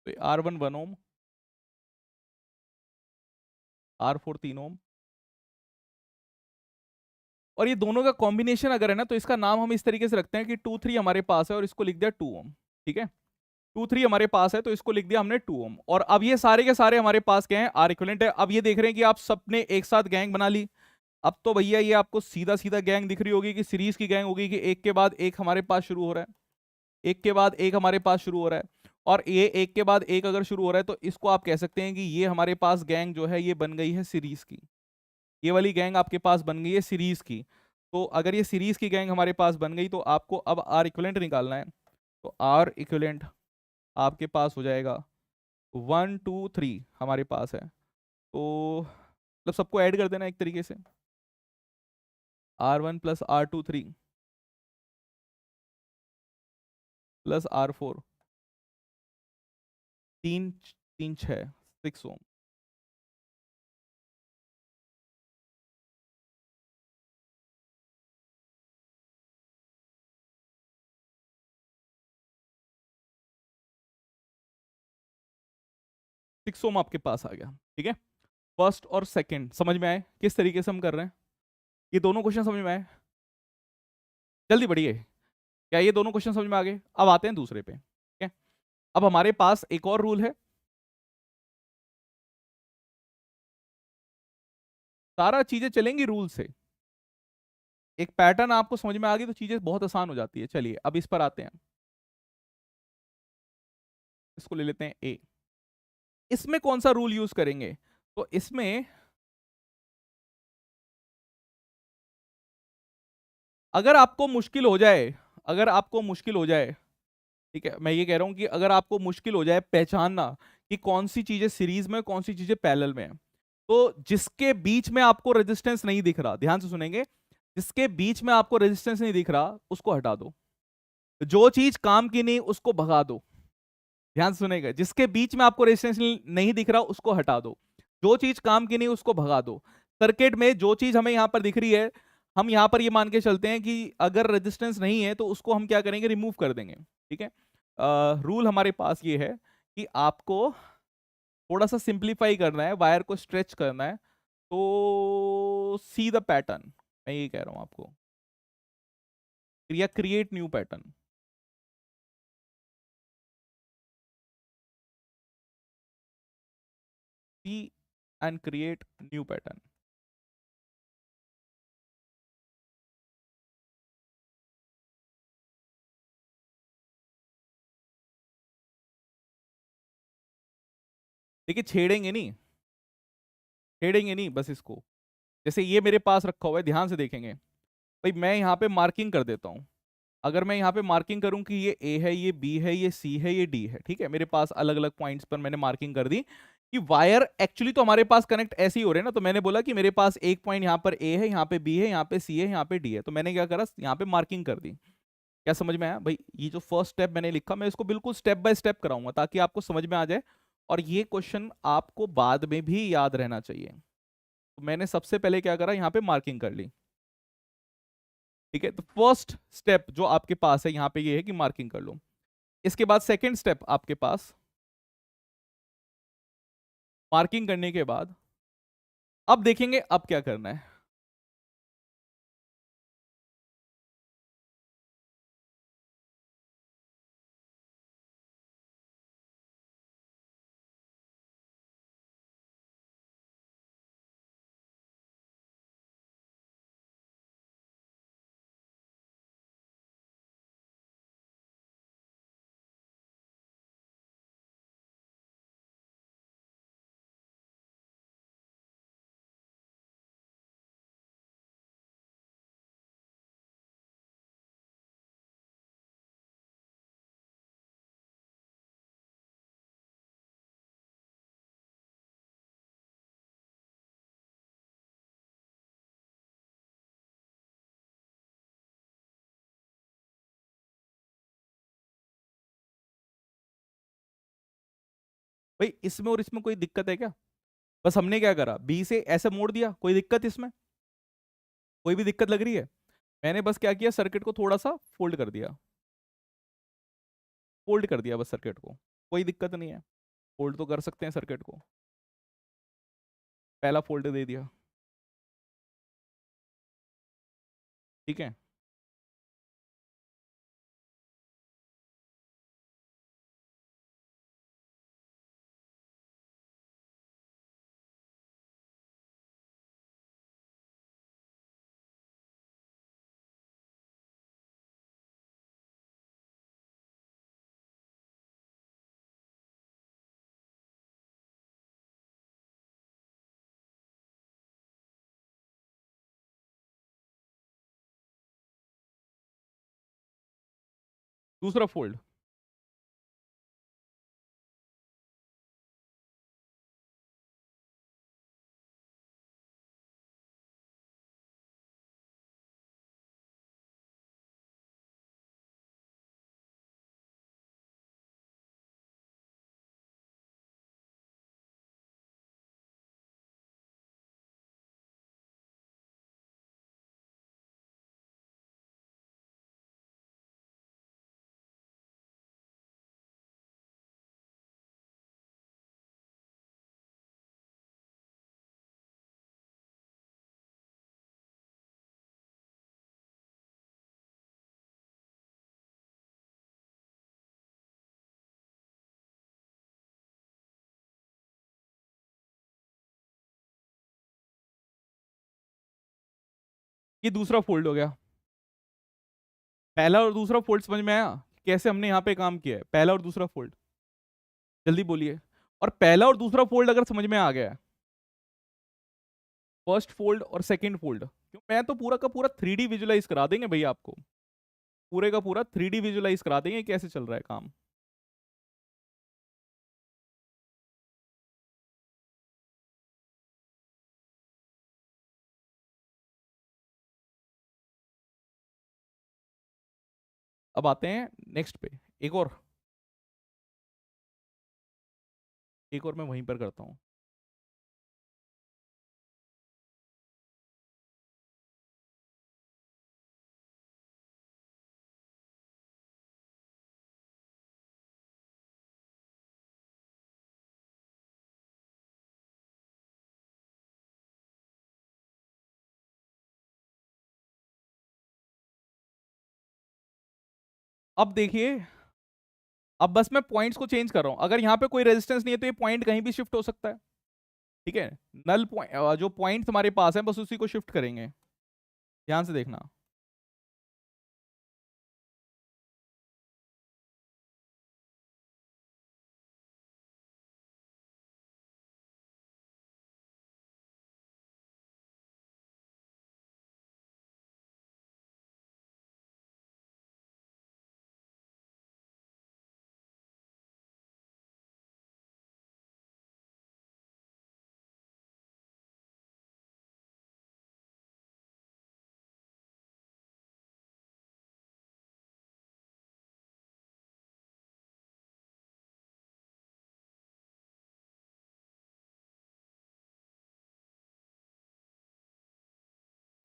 तो R1 1 ओम, R4 3 ओम, और ये दोनों का कॉम्बिनेशन अगर है ना, तो इसका नाम हम इस तरीके से रखते हैं कि 2 3 हमारे पास है और इसको लिख दिया 2 ओम। ठीक है, 2 3 हमारे पास है तो इसको लिख दिया हमने 2 ओम। और अब ये सारे के सारे हमारे पास क्या है, आर इक्विवेलेंट है। अब ये देख रहे हैं कि आप सबने एक साथ गैंग बना ली। अब तो भैया ये आपको सीधा सीधा गैंग दिख रही होगी कि सीरीज की गैंग होगी, कि एक के बाद एक हमारे पास शुरू हो रहा है, एक के बाद एक हमारे पास शुरू हो रहा है। और ये एक के बाद एक अगर शुरू हो रहा है तो इसको आप कह सकते हैं कि ये हमारे पास गैंग जो है ये बन गई है सीरीज की, ये वाली गैंग आपके पास बन गई है सीरीज की। तो अगर ये सीरीज की गैंग हमारे पास बन गई तो आपको अब आर इक्विवेलेंट निकालना है। तो आर इक्विवेलेंट आपके पास हो जाएगा 1 2 3 हमारे पास है, तो मतलब सबको ऐड कर देना एक तरीके से, R1 + R2 3 +R4 3 3 6 6 ओम। 6 ओम आपके पास आ गया। ठीक है, फर्स्ट और सेकंड समझ में आए किस तरीके से हम कर रहे हैं? ये दोनों क्वेश्चन समझ में आए? जल्दी बढ़िए, क्या ये दोनों क्वेश्चन समझ में आ गए? अब आते हैं दूसरे पे। ठीक है, अब हमारे पास एक और रूल है, सारा चीजें चलेंगी रूल से। एक पैटर्न आपको समझ में आ गई तो चीजें बहुत आसान हो जाती है। चलिए अब इस पर आते हैं, इसको ले लेते हैं ए। इसमें कौन सा रूल यूज करेंगे? तो इसमें अगर आपको मुश्किल हो जाए, अगर आपको मुश्किल हो जाए, ठीक है, मैं ये कह रहा हूं कि अगर आपको मुश्किल हो जाए पहचानना कि कौन सी चीजें सीरीज में, कौन सी चीजें पैरेलल में है, तो जिसके बीच में आपको रेजिस्टेंस नहीं दिख रहा, ध्यान से सुनेंगे, जिसके बीच में आपको रेजिस्टेंस नहीं दिख रहा उसको हटा दो। जो चीज काम की नहीं उसको भगा दो। ध्यान से सुनेगा, जिसके बीच में आपको रेजिस्टेंस नहीं दिख रहा उसको हटा दो, जो चीज काम की नहीं उसको भगा दो। सर्किट में जो चीज हमें यहां पर दिख रही है, हम यहां पर ये मान के चलते हैं कि अगर रेजिस्टेंस नहीं है तो उसको हम क्या करेंगे, रिमूव कर देंगे। ठीक है, रूल हमारे पास ये है कि आपको थोड़ा सा सिंप्लीफाई करना है, वायर को स्ट्रेच करना है, तो सी द पैटर्न, मैं ये कह रहा हूं आपको, या create new pattern. See and create new pattern. देखिए छेड़ेंगे नहीं, छेड़ेंगे नहीं बस इसको। जैसे ये मेरे पास रखा हुआ है, ध्यान से देखेंगे भाई, मैं यहाँ पे मार्किंग कर देता हूँ। अगर मैं यहाँ पे मार्किंग करूँ कि ये ए है, ये बी है, ये सी है, ये डी है, ठीक है, मेरे पास अलग अलग पॉइंट्स पर मैंने मार्किंग कर दी कि वायर एक्चुअली तो हमारे पास कनेक्ट ऐसे ही हो रहे हैं ना। तो मैंने बोला कि मेरे पास एक पॉइंट यहाँ पर ए है, यहाँ पे बी है, यहाँ पे सी है, यहाँ पे डी है। तो मैंने क्या करा, यहाँ पे मार्किंग कर दी। क्या समझ में आया भाई? ये जो फर्स्ट स्टेप मैंने लिखा, मैं इसको बिल्कुल स्टेप बाय स्टेप कराऊंगा ताकि आपको समझ में आ जाए, और ये क्वेश्चन आपको बाद में भी याद रहना चाहिए। तो मैंने सबसे पहले क्या करा, यहाँ पे मार्किंग कर ली। ठीक है, तो फर्स्ट स्टेप जो आपके पास है यहाँ पे ये है कि मार्किंग कर लो। इसके बाद सेकंड स्टेप आपके पास, मार्किंग करने के बाद अब देखेंगे अब क्या करना है। भाई इसमें और इसमें कोई दिक्कत है क्या? बस हमने क्या करा, बी से ऐसे मोड़ दिया, कोई दिक्कत इसमें? कोई भी दिक्कत लग रही है? मैंने बस क्या किया, सर्किट को थोड़ा सा फोल्ड कर दिया, फोल्ड कर दिया बस सर्किट को, कोई दिक्कत नहीं है। फोल्ड तो कर सकते हैं सर्किट को, पहला फोल्ड दे दिया, ठीक है। दूसरा फोल्ड, ये दूसरा फोल्ड हो गया। पहला और दूसरा फोल्ड समझ में आया कैसे हमने यहाँ पे काम किया है? पहला और दूसरा फोल्ड, जल्दी बोलिए। और पहला और दूसरा फोल्ड अगर समझ में आ गया है, फर्स्ट फोल्ड और सेकंड फोल्ड, क्यों, मैं तो पूरा का पूरा 3D विजुलाइज करा देंगे भैया आपको, पूरे का पूरा 3D विजुलाइज करा देंगे कैसे चल रहा है काम। अब आते हैं नेक्स्ट पे, एक और, एक और मैं वहीं पर करता हूँ। अब देखिए, अब बस मैं पॉइंट्स को चेंज कर रहा हूं। अगर यहाँ पे कोई रेजिस्टेंस नहीं है तो ये पॉइंट कहीं भी शिफ्ट हो सकता है, ठीक है। नल पॉइंट, जो पॉइंट्स हमारे पास है बस उसी को शिफ्ट करेंगे, ध्यान से देखना।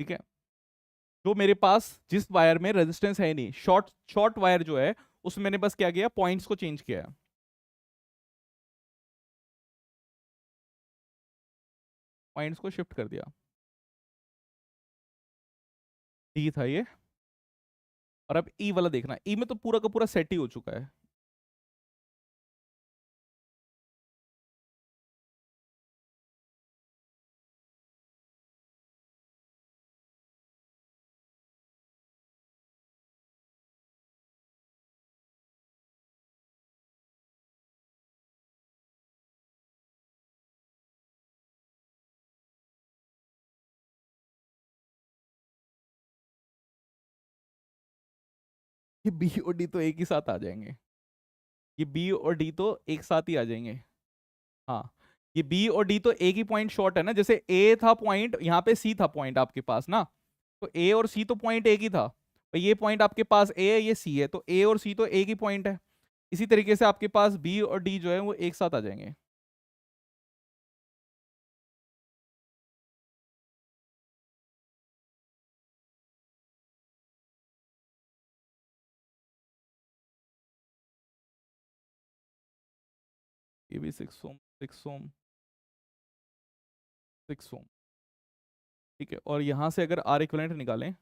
ठीक है, जो मेरे पास जिस वायर में रेजिस्टेंस है नहीं, शॉर्ट शॉर्ट वायर जो है उसमें मैंने बस क्या किया, पॉइंट्स को चेंज किया है, पॉइंट्स को शिफ्ट कर दिया। डी था ये। और अब ई वाला देखना, ई में तो पूरा का पूरा सेट ही हो चुका है। ये बी और डी तो एक ही साथ आ जाएंगे, ये बी और डी तो एक साथ ही आ जाएंगे। हाँ, ये बी और डी तो एक ही पॉइंट शॉर्ट है ना, जैसे ए था पॉइंट, यहाँ पे सी था पॉइंट आपके पास ना, तो ए और सी तो पॉइंट एक ही था, तो ये पॉइंट आपके पास ए है, ये सी है, तो ए और सी तो एक ही पॉइंट है। इसी तरीके से आपके पास बी और डी जो है वो एक साथ आ जाएंगे। ये भी 6 ओम, 6 ओम, 6 ओम। ठीक है, और यहां से अगर आर इक्विवेलेंट निकालें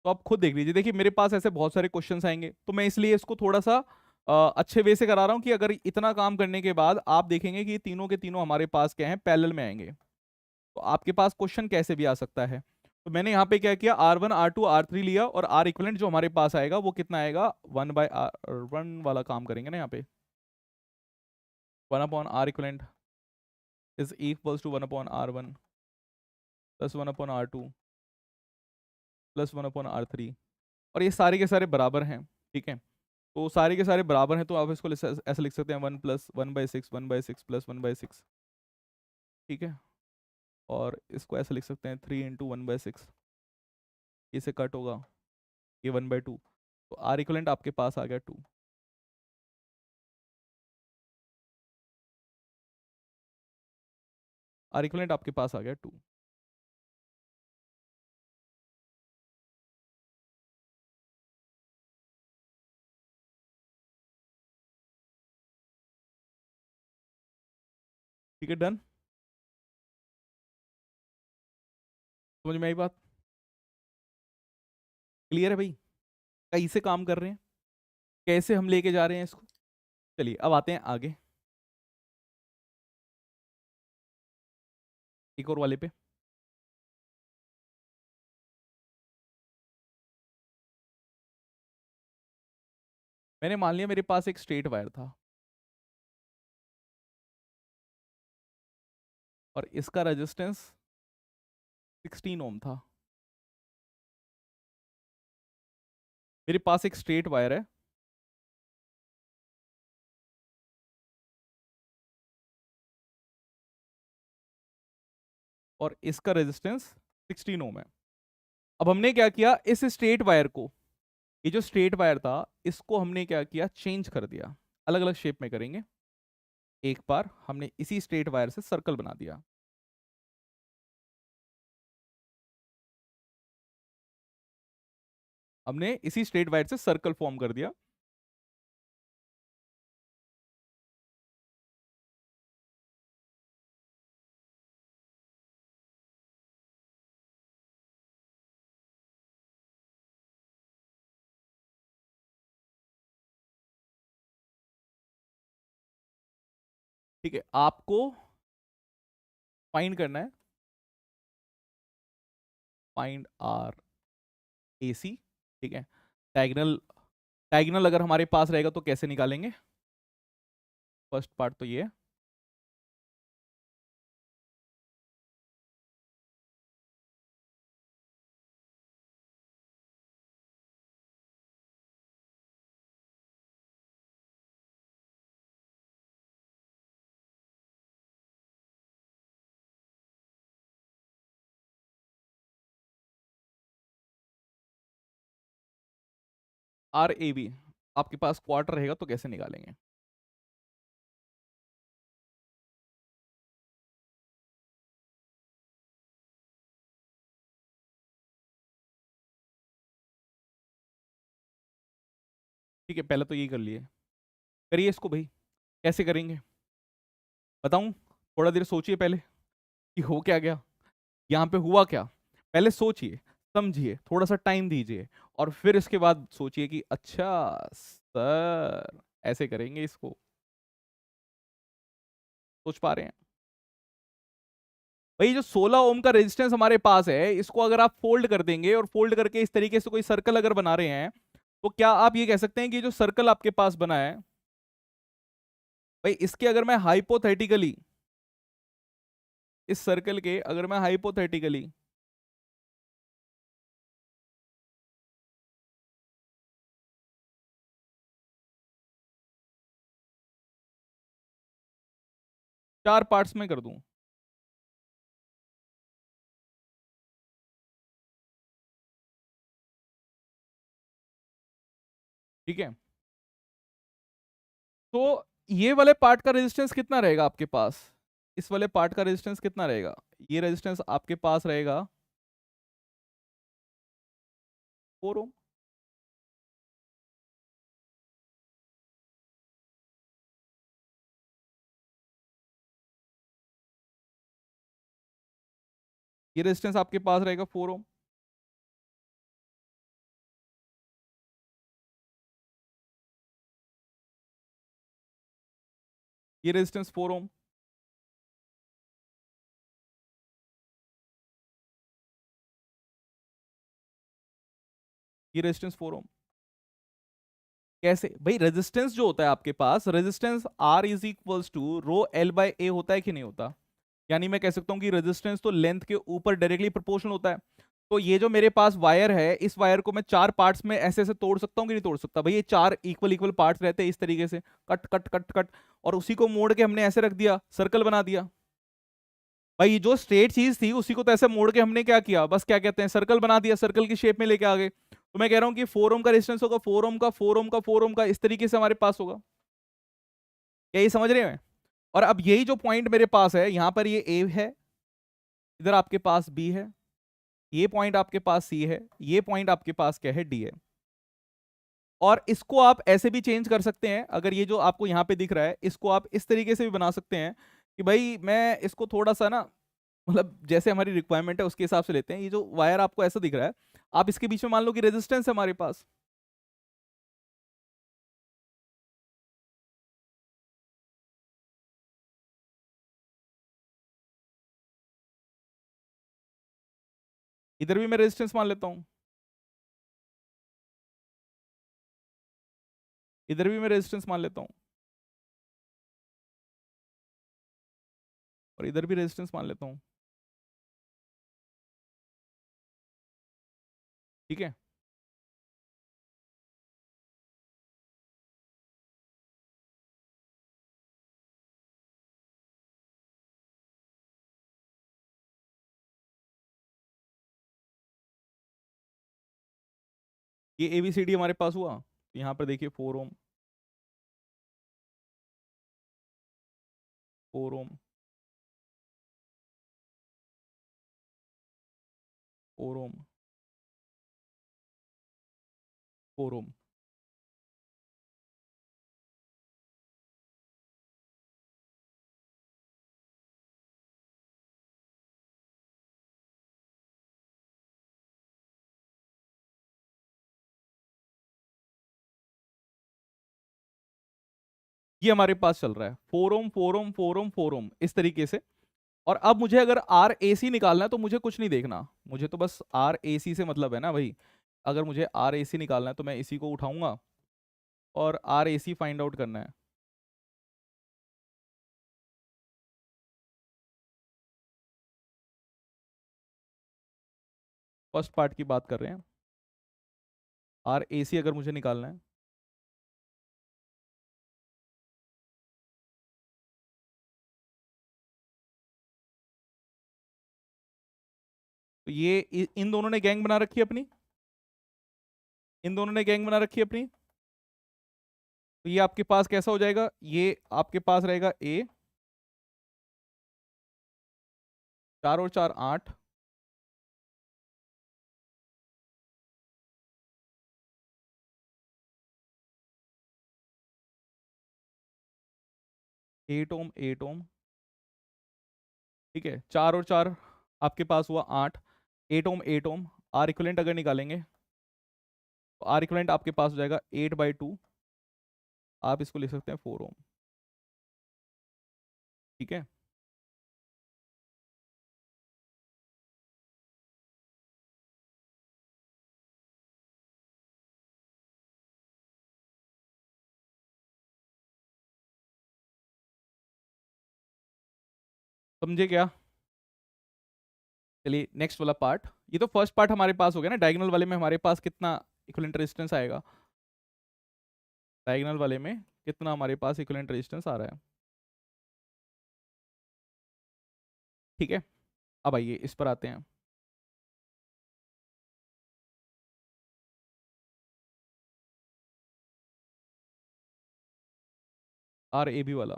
तो आप खुद देख लीजिए। देखिए मेरे पास ऐसे बहुत सारे क्वेश्चंस आएंगे, तो मैं इसलिए इसको थोड़ा सा अच्छे वे से करा रहा हूँ कि अगर इतना काम करने के बाद आप देखेंगे कि ये तीनों के तीनों हमारे पास क्या है, पैरेलल में आएंगे, तो आपके पास क्वेश्चन कैसे भी आ सकता है। तो मैंने यहाँ पे क्या किया, R1 R2 R3 लिया, और आर इक्विवेलेंट जो हमारे पास आएगा वो कितना आएगा, 1/R1 वाला काम करेंगे ना यहाँ पे, 1/R equivalent is equals to 1/R1 plus 1/R2 plus 1/R3। और ये सारे के सारे बराबर हैं, ठीक है, तो सारे के सारे बराबर हैं, तो आप इसको ऐसे लिख सकते हैं, 1+1/6 1/6 प्लस 1/6। ठीक है, और इसको ऐसे लिख सकते हैं, 3 × 1/6, इसे कट होगा, ये 1/2, तो आर इक्वलेंट आपके पास आ गया 2। आर इक्वलेंट आपके पास आ गया 2। ठीक है, डन। समझ में आई बात, क्लियर है भाई, कैसे काम कर रहे हैं, कैसे हम लेके जा रहे हैं इसको। चलिए अब आते हैं आगे, एक और वाले पे। मैंने मान लिया मेरे पास एक स्ट्रेट वायर था, और इसका रेजिस्टेंस 16 ओम था। मेरे पास एक स्ट्रेट वायर है, और इसका रेजिस्टेंस 16 ओम है। अब हमने क्या किया, इस स्ट्रेट वायर को, ये जो स्ट्रेट वायर था, इसको हमने क्या किया, चेंज कर दिया, अलग अलग शेप में करेंगे। एक बार हमने इसी स्ट्रेट वायर से सर्कल बना दिया, हमने इसी स्ट्रेट वायर से सर्कल फॉर्म कर दिया। ठीक है, आपको फाइंड करना है, फाइंड आर ए सी। ठीक है, डायगोनल, डायगोनल अगर हमारे पास रहेगा तो कैसे निकालेंगे, फर्स्ट पार्ट तो ये है, आर ए बी आपके पास क्वार्टर रहेगा तो कैसे निकालेंगे। ठीक है, पहले तो यही कर लिए, करिए इसको भाई। कैसे करेंगे बताऊं? थोड़ा देर सोचिए पहले कि हो क्या गया, यहाँ पे हुआ क्या। पहले सोचिए, समझिए, थोड़ा सा टाइम दीजिए, और फिर इसके बाद सोचिए कि अच्छा सर ऐसे करेंगे इसको। सोच पा रहे हैं? भाई जो 16 ओम का रेजिस्टेंस हमारे पास है, इसको अगर आप फोल्ड कर देंगे और फोल्ड करके इस तरीके से कोई सर्कल अगर बना रहे हैं, तो क्या आप ये कह सकते हैं कि जो सर्कल आपके पास बना है, भाई इसके अगर मैं हाइपोथेटिकली, इस सर्कल के अगर मैं हाइपोथेटिकली 4 पार्ट्स में कर दूं, ठीक है, तो ये वाले पार्ट का रेजिस्टेंस कितना रहेगा आपके पास? इस वाले पार्ट का रेजिस्टेंस कितना रहेगा? ये रेजिस्टेंस आपके पास रहेगा 4 ओम। ये रेजिस्टेंस आपके पास रहेगा 4 ओम। ये रेजिस्टेंस 4 ओम। ये रेजिस्टेंस 4 ओम। कैसे भाई? रेजिस्टेंस जो होता है आपके पास, resistance R is equals to rho L by A होता है कि नहीं होता? यानी मैं कह सकता हूं कि रेजिस्टेंस तो लेंथ के ऊपर डायरेक्टली प्रोपोर्शनल होता है। तो ये जो मेरे पास वायर है, इस वायर को मैं 4 पार्ट्स में ऐसे ऐसे तोड़ सकता हूँ कि नहीं तोड़ सकता? भाई ये 4 इक्वल इक्वल पार्ट्स रहते हैं इस तरीके से, कट कट कट कट, और उसी को मोड़ के हमने ऐसे रख दिया, सर्कल बना दिया। भाई ये जो स्ट्रेट चीज थी उसी को तो ऐसे मोड़ के हमने क्या किया, बस क्या कहते हैं, सर्कल बना दिया, सर्कल की शेप में लेके आ गए। तो मैं कह रहा हूं कि 4 ओम का रेजिस्टेंस होगा, 4 ओम का, 4 ओम का, 4 ओम का, इस तरीके से हमारे पास होगा। क्या ये समझ रहे हैं? और अब यही जो पॉइंट मेरे पास है, यहां पर ये ए है, इधर आपके पास बी है, ये पॉइंट आपके पास सी है, ये पॉइंट आपके पास क्या है, डी है। और इसको आप ऐसे भी चेंज कर सकते हैं, अगर ये जो आपको यहाँ पे दिख रहा है, इसको आप इस तरीके से भी बना सकते हैं कि भाई मैं इसको थोड़ा सा ना, मतलब जैसे हमारी रिक्वायरमेंट है उसके हिसाब से लेते हैं। ये जो वायर आपको ऐसा दिख रहा है, आप इसके बीच में मान लो कि रेजिस्टेंस है हमारे पास, इधर भी मैं रेजिस्टेंस मान लेता हूँ, इधर भी मैं रेजिस्टेंस मान लेता हूँ, और इधर भी रेजिस्टेंस मान लेता हूँ, ठीक है। ये ABCD हमारे पास हुआ, यहाँ पर देखिए 4 ओम, 4 ओम, 4 ओम, 4 ओम। ये हमारे पास चल रहा है 4 ओम, 4 ओम, 4 ओम, 4 ओम, इस तरीके से। और अब मुझे अगर आर ए सी निकालना है, तो मुझे कुछ नहीं देखना, मुझे तो बस आर ए सी से मतलब है ना भाई। अगर मुझे आर ए सी निकालना है तो मैं इसी को उठाऊंगा और R A C find out करना है। फर्स्ट पार्ट की बात कर रहे हैं, आर ए सी अगर मुझे निकालना है, तो ये इन दोनों ने गैंग बना रखी है अपनी, इन दोनों ने गैंग बना रखी है अपनी। तो ये आपके पास कैसा हो जाएगा, ये आपके पास रहेगा ए, 4 और 4 8, 8 ओम 8 ओम, ठीक है, 4 और 4 आपके पास हुआ 8, 8 ओम 8 ओम, आर इक्विवेलेंट अगर निकालेंगे तो आर इक्विवेलेंट आपके पास हो जाएगा 8/2, आप इसको लिख सकते हैं 4 ओम, ठीक है। समझे क्या? चलिए नेक्स्ट वाला पार्ट, ये तो फर्स्ट पार्ट हमारे पास हो गया ना, डायगोनल वाले में हमारे पास कितना इक्विवेलेंट रेजिस्टेंस आएगा, डायगोनल वाले में कितना हमारे पास इक्विवेलेंट रेजिस्टेंस आ रहा है, ठीक है। अब आइए इस पर आते हैं। आर ए बी वाला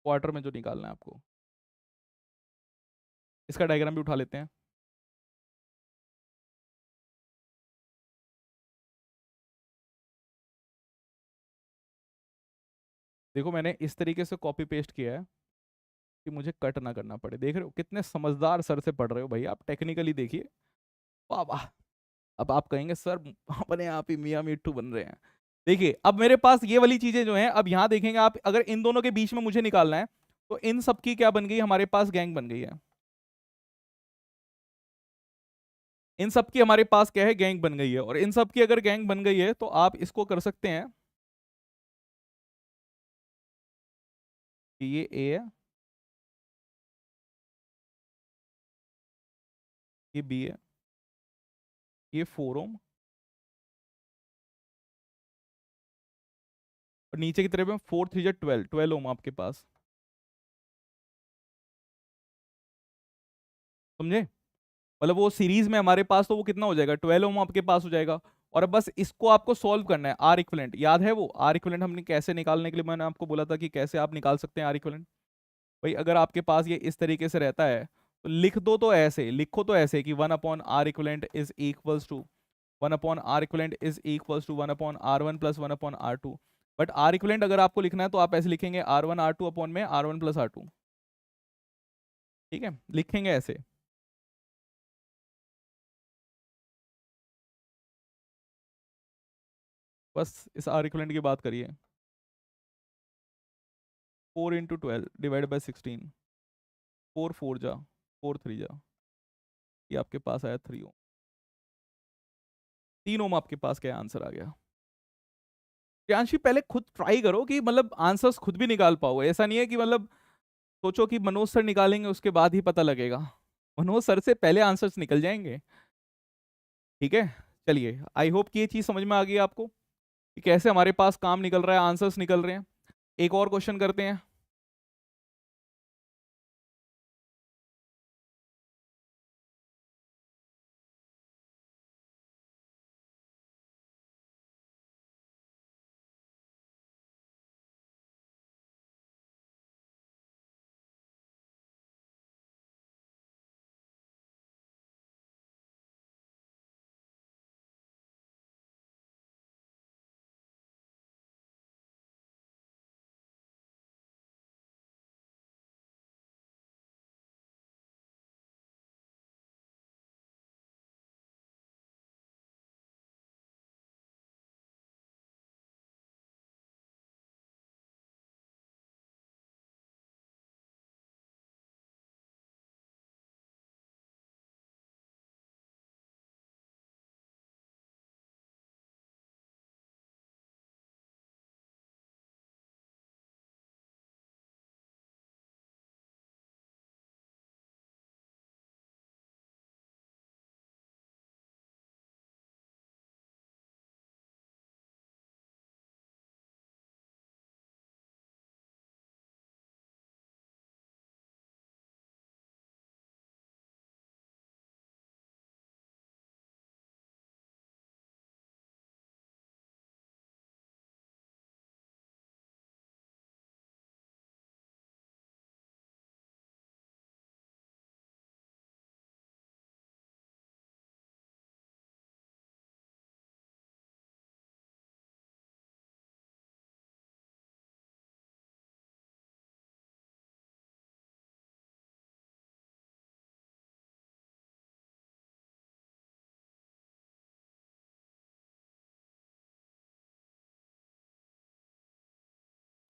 क्वार्टर में जो निकालना है आपको, इसका डायग्राम भी उठा लेते हैं। देखो मैंने इस तरीके से कॉपी पेस्ट किया है कि मुझे कट ना करना पड़े। देख रहे हो कितने समझदार सर से पढ़ रहे हो भाई आप, टेक्निकली देखिए, वाह वाह। अब आप कहेंगे सर अपने आप ही मियां मिट्टू बन रहे हैं। देखिए अब मेरे पास ये वाली चीजें जो हैं, अब यहाँ देखेंगे आप, अगर इन दोनों के बीच में मुझे निकालना है तो इन सब की क्या बन गई, हमारे पास गैंग बन गई है। इन सब की हमारे पास क्या है, गैंग बन गई है। और इन सब की अगर गैंग बन गई है तो आप इसको कर सकते हैं कि ये ए है, ये बी है, ये 4 ओम, और नीचे की तरफ में 4 3 12, 12 ओम आपके पास। समझे? मतलब वो सीरीज में हमारे पास तो वो कितना हो जाएगा, 12 ओम आपके पास हो जाएगा। और अब बस इसको आपको सॉल्व करना है, आर इक्विवेलेंट याद है, वो आर इक्विवेलेंट हमने कैसे निकालने के लिए मैंने आपको बोला था कि कैसे आप निकाल सकते हैं आर इक्विवेलेंट। भाई अगर आपके पास ये इस तरीके से रहता है तो लिख दो, तो ऐसे लिखो, तो ऐसे कि 1/R equivalent is equals to 1/R1 + 1/R2। But R equivalent अगर आपको लिखना है तो आप ऐसे लिखेंगे R1 R2 अपॉन में R1 + R2, ठीक है, लिखेंगे ऐसे। बस इस आर इक्विवेलेंट की बात करिए, 4 × 12 ÷ 16, 4 4 जा, 4 3 जा, ये आपके पास आया 3 ओम। 3 ओम आपके पास क्या आंसर आ गया। प्रियांशी पहले खुद ट्राई करो कि मतलब आंसर्स खुद भी निकाल पाओ, ऐसा नहीं है कि मतलब सोचो कि मनोज सर निकालेंगे उसके बाद ही पता लगेगा, मनोज सर से पहले आंसर्स निकल जाएंगे, ठीक है। चलिए आई होप कि ये चीज समझ में आ गई आपको कि कैसे हमारे पास काम निकल रहा है, आंसर्स निकल रहे हैं। एक और क्वेश्चन करते हैं।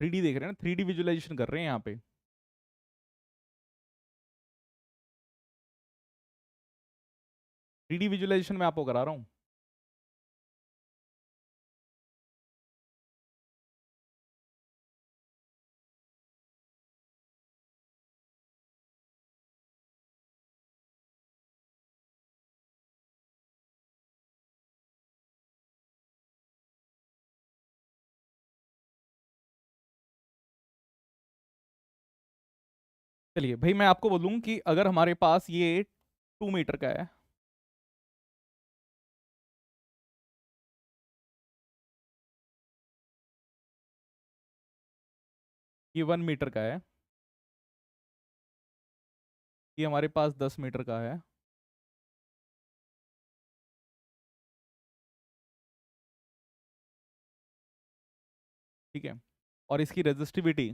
3D देख रहे हैं ना, 3D विजुअलाइजेशन कर रहे हैं यहाँ पे। थ्री डी विजुअलाइजेशन मैं आपको करा रहा हूँ। चलिए भाई, मैं आपको बोलूँ कि अगर हमारे पास ये 2 मीटर का है, ये 1 मीटर का है, ये हमारे पास 10 मीटर का है, ठीक है, और इसकी रेजिस्टिविटी,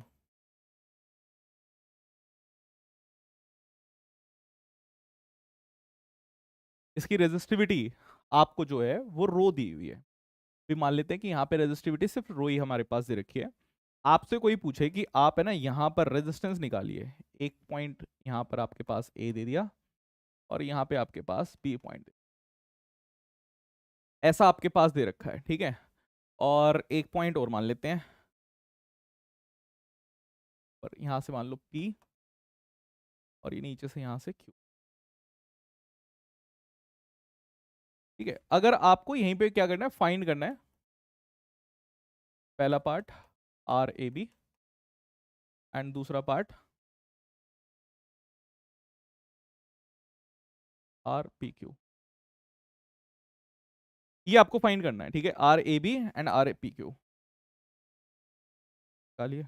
इसकी रेजिस्टिविटी आपको जो है वो रो दी हुई है। भी मान लेते हैं कि यहाँ पे रेजिस्टिविटी सिर्फ रो ही हमारे पास दे रखी है। आपसे कोई पूछे कि आप है ना यहाँ पर रेजिस्टेंस निकालिए, एक पॉइंट यहाँ पर आपके पास ए दे दिया और यहाँ पे आपके पास बी पॉइंट, ऐसा आपके पास दे रखा है, ठीक है। और एक पॉइंट और मान लेते हैं, और यहाँ से मान लो पी, और ये नीचे से यहाँ से क्यू, ठीक है। अगर आपको यहीं पे क्या करना है, फाइंड करना है, पहला part R A B and दूसरा पार्ट आर पी क्यू, ये आपको फाइंड करना है, ठीक है। R A B and R A P Q निकालिए।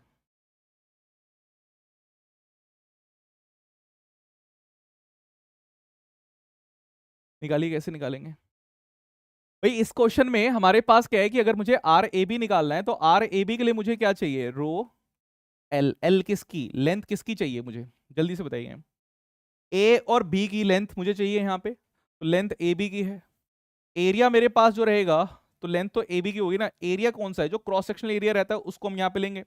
निकालिए, कैसे निकालेंगे भाई? इस क्वेश्चन में हमारे पास क्या है कि अगर मुझे आर ए बी निकालना है तो आर ए बी के लिए मुझे क्या चाहिए, रो एल। एल किसकी, लेंथ किसकी चाहिए मुझे, जल्दी से बताइए। ए और बी की लेंथ मुझे चाहिए यहाँ पे, तो लेंथ ए बी की है। एरिया मेरे पास जो रहेगा, तो लेंथ तो ए बी की होगी ना। एरिया कौन सा है, जो क्रॉस सेक्शनल एरिया रहता है उसको हम यहाँ पे लेंगे।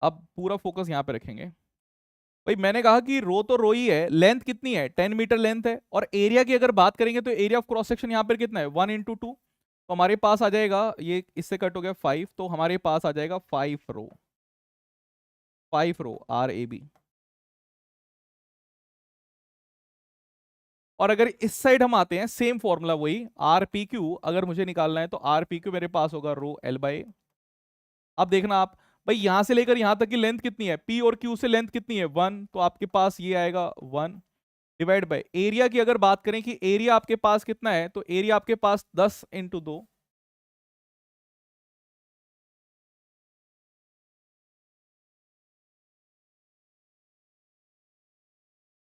अब पूरा फोकस यहाँ पे रखेंगे भाई। मैंने कहा कि रो तो रो ही है, लेंथ कितनी है, 10 मीटर लेंथ है। और एरिया की अगर बात करेंगे तो एरिया ऑफ क्रॉस सेक्शन यहाँ पर कितना है, 1 × 2, तो हमारे पास आ जाएगा, ये इससे कट हो गया 5, तो हमारे पास आ जाएगा 5 रो, 5 रो आर ए बी। और अगर इस साइड हम आते हैं, सेम फॉर्मूला वही, आर पी क्यू अगर मुझे निकालना है तो आर पी क्यू मेरे पास होगा रो एल बाई। अब देखना आप भाई, यहां से लेकर यहां तक की लेंथ कितनी है, पी और क्यू से लेंथ कितनी है 1, तो आपके पास ये आएगा 1 डिवाइड बाय एरिया की अगर बात करें कि एरिया आपके पास कितना है, तो एरिया आपके पास 10 × 2,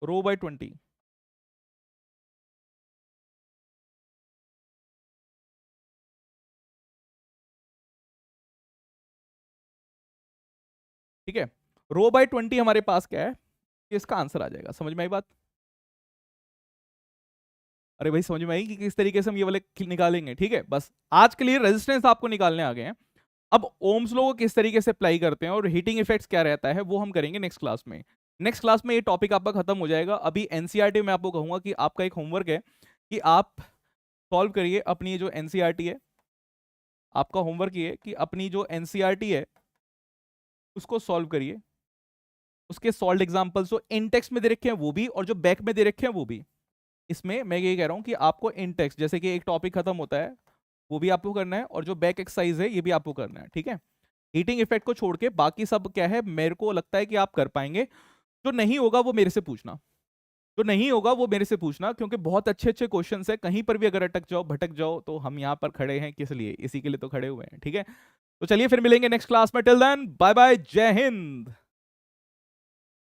रो बाय 20। ठीक है, रो बाय 20 हमारे पास क्या है, इसका आंसर आ जाएगा। समझ में आई बात? अरे भाई समझ में आई कि किस तरीके से हम ये वाले निकालेंगे, ठीक है। बस आज के लिए रेजिस्टेंस आपको निकालने आ गए हैं। अब ओम्स लॉ को किस तरीके से अप्लाई करते हैं और हीटिंग इफेक्ट्स क्या रहता है, वो हम करेंगे नेक्स्ट क्लास में। नेक्स्ट क्लास में ये टॉपिक आपका खत्म हो जाएगा। अभी एनसीईआरटी में आपको कहूंगा कि आपका एक होमवर्क है कि आप सॉल्व करिए अपनी जो एनसीईआरटी है। आपका होमवर्क ये है कि अपनी जो एनसीईआरटी है उसको सॉल्व करिए, उसके सॉल्व एग्जाम्पल्स जो इन टेक्स्ट में दे रखे हैं वो भी, और जो बैक में दे रखे हैं वो भी। इसमें मैं ये कह रहा हूँ कि आपको इन टेक्स्ट, जैसे कि एक टॉपिक खत्म होता है वो भी आपको करना है, और जो बैक एक्सरसाइज है ये भी आपको करना है, ठीक है। हीटिंग इफेक्ट को छोड़ के बाकी सब क्या है, मेरे को लगता है कि आप कर पाएंगे। जो नहीं होगा वो मेरे से पूछना, जो नहीं होगा वो मेरे से पूछना, क्योंकि बहुत अच्छे अच्छे क्वेश्चंस है। कहीं पर भी अगर अटक जाओ, भटक जाओ, तो हम यहाँ पर खड़े हैं किस लिए, इसी के लिए तो खड़े हुए हैं, ठीक है। तो चलिए फिर मिलेंगे नेक्स्ट क्लास में। टिल देन बाय बाय, जय हिंद।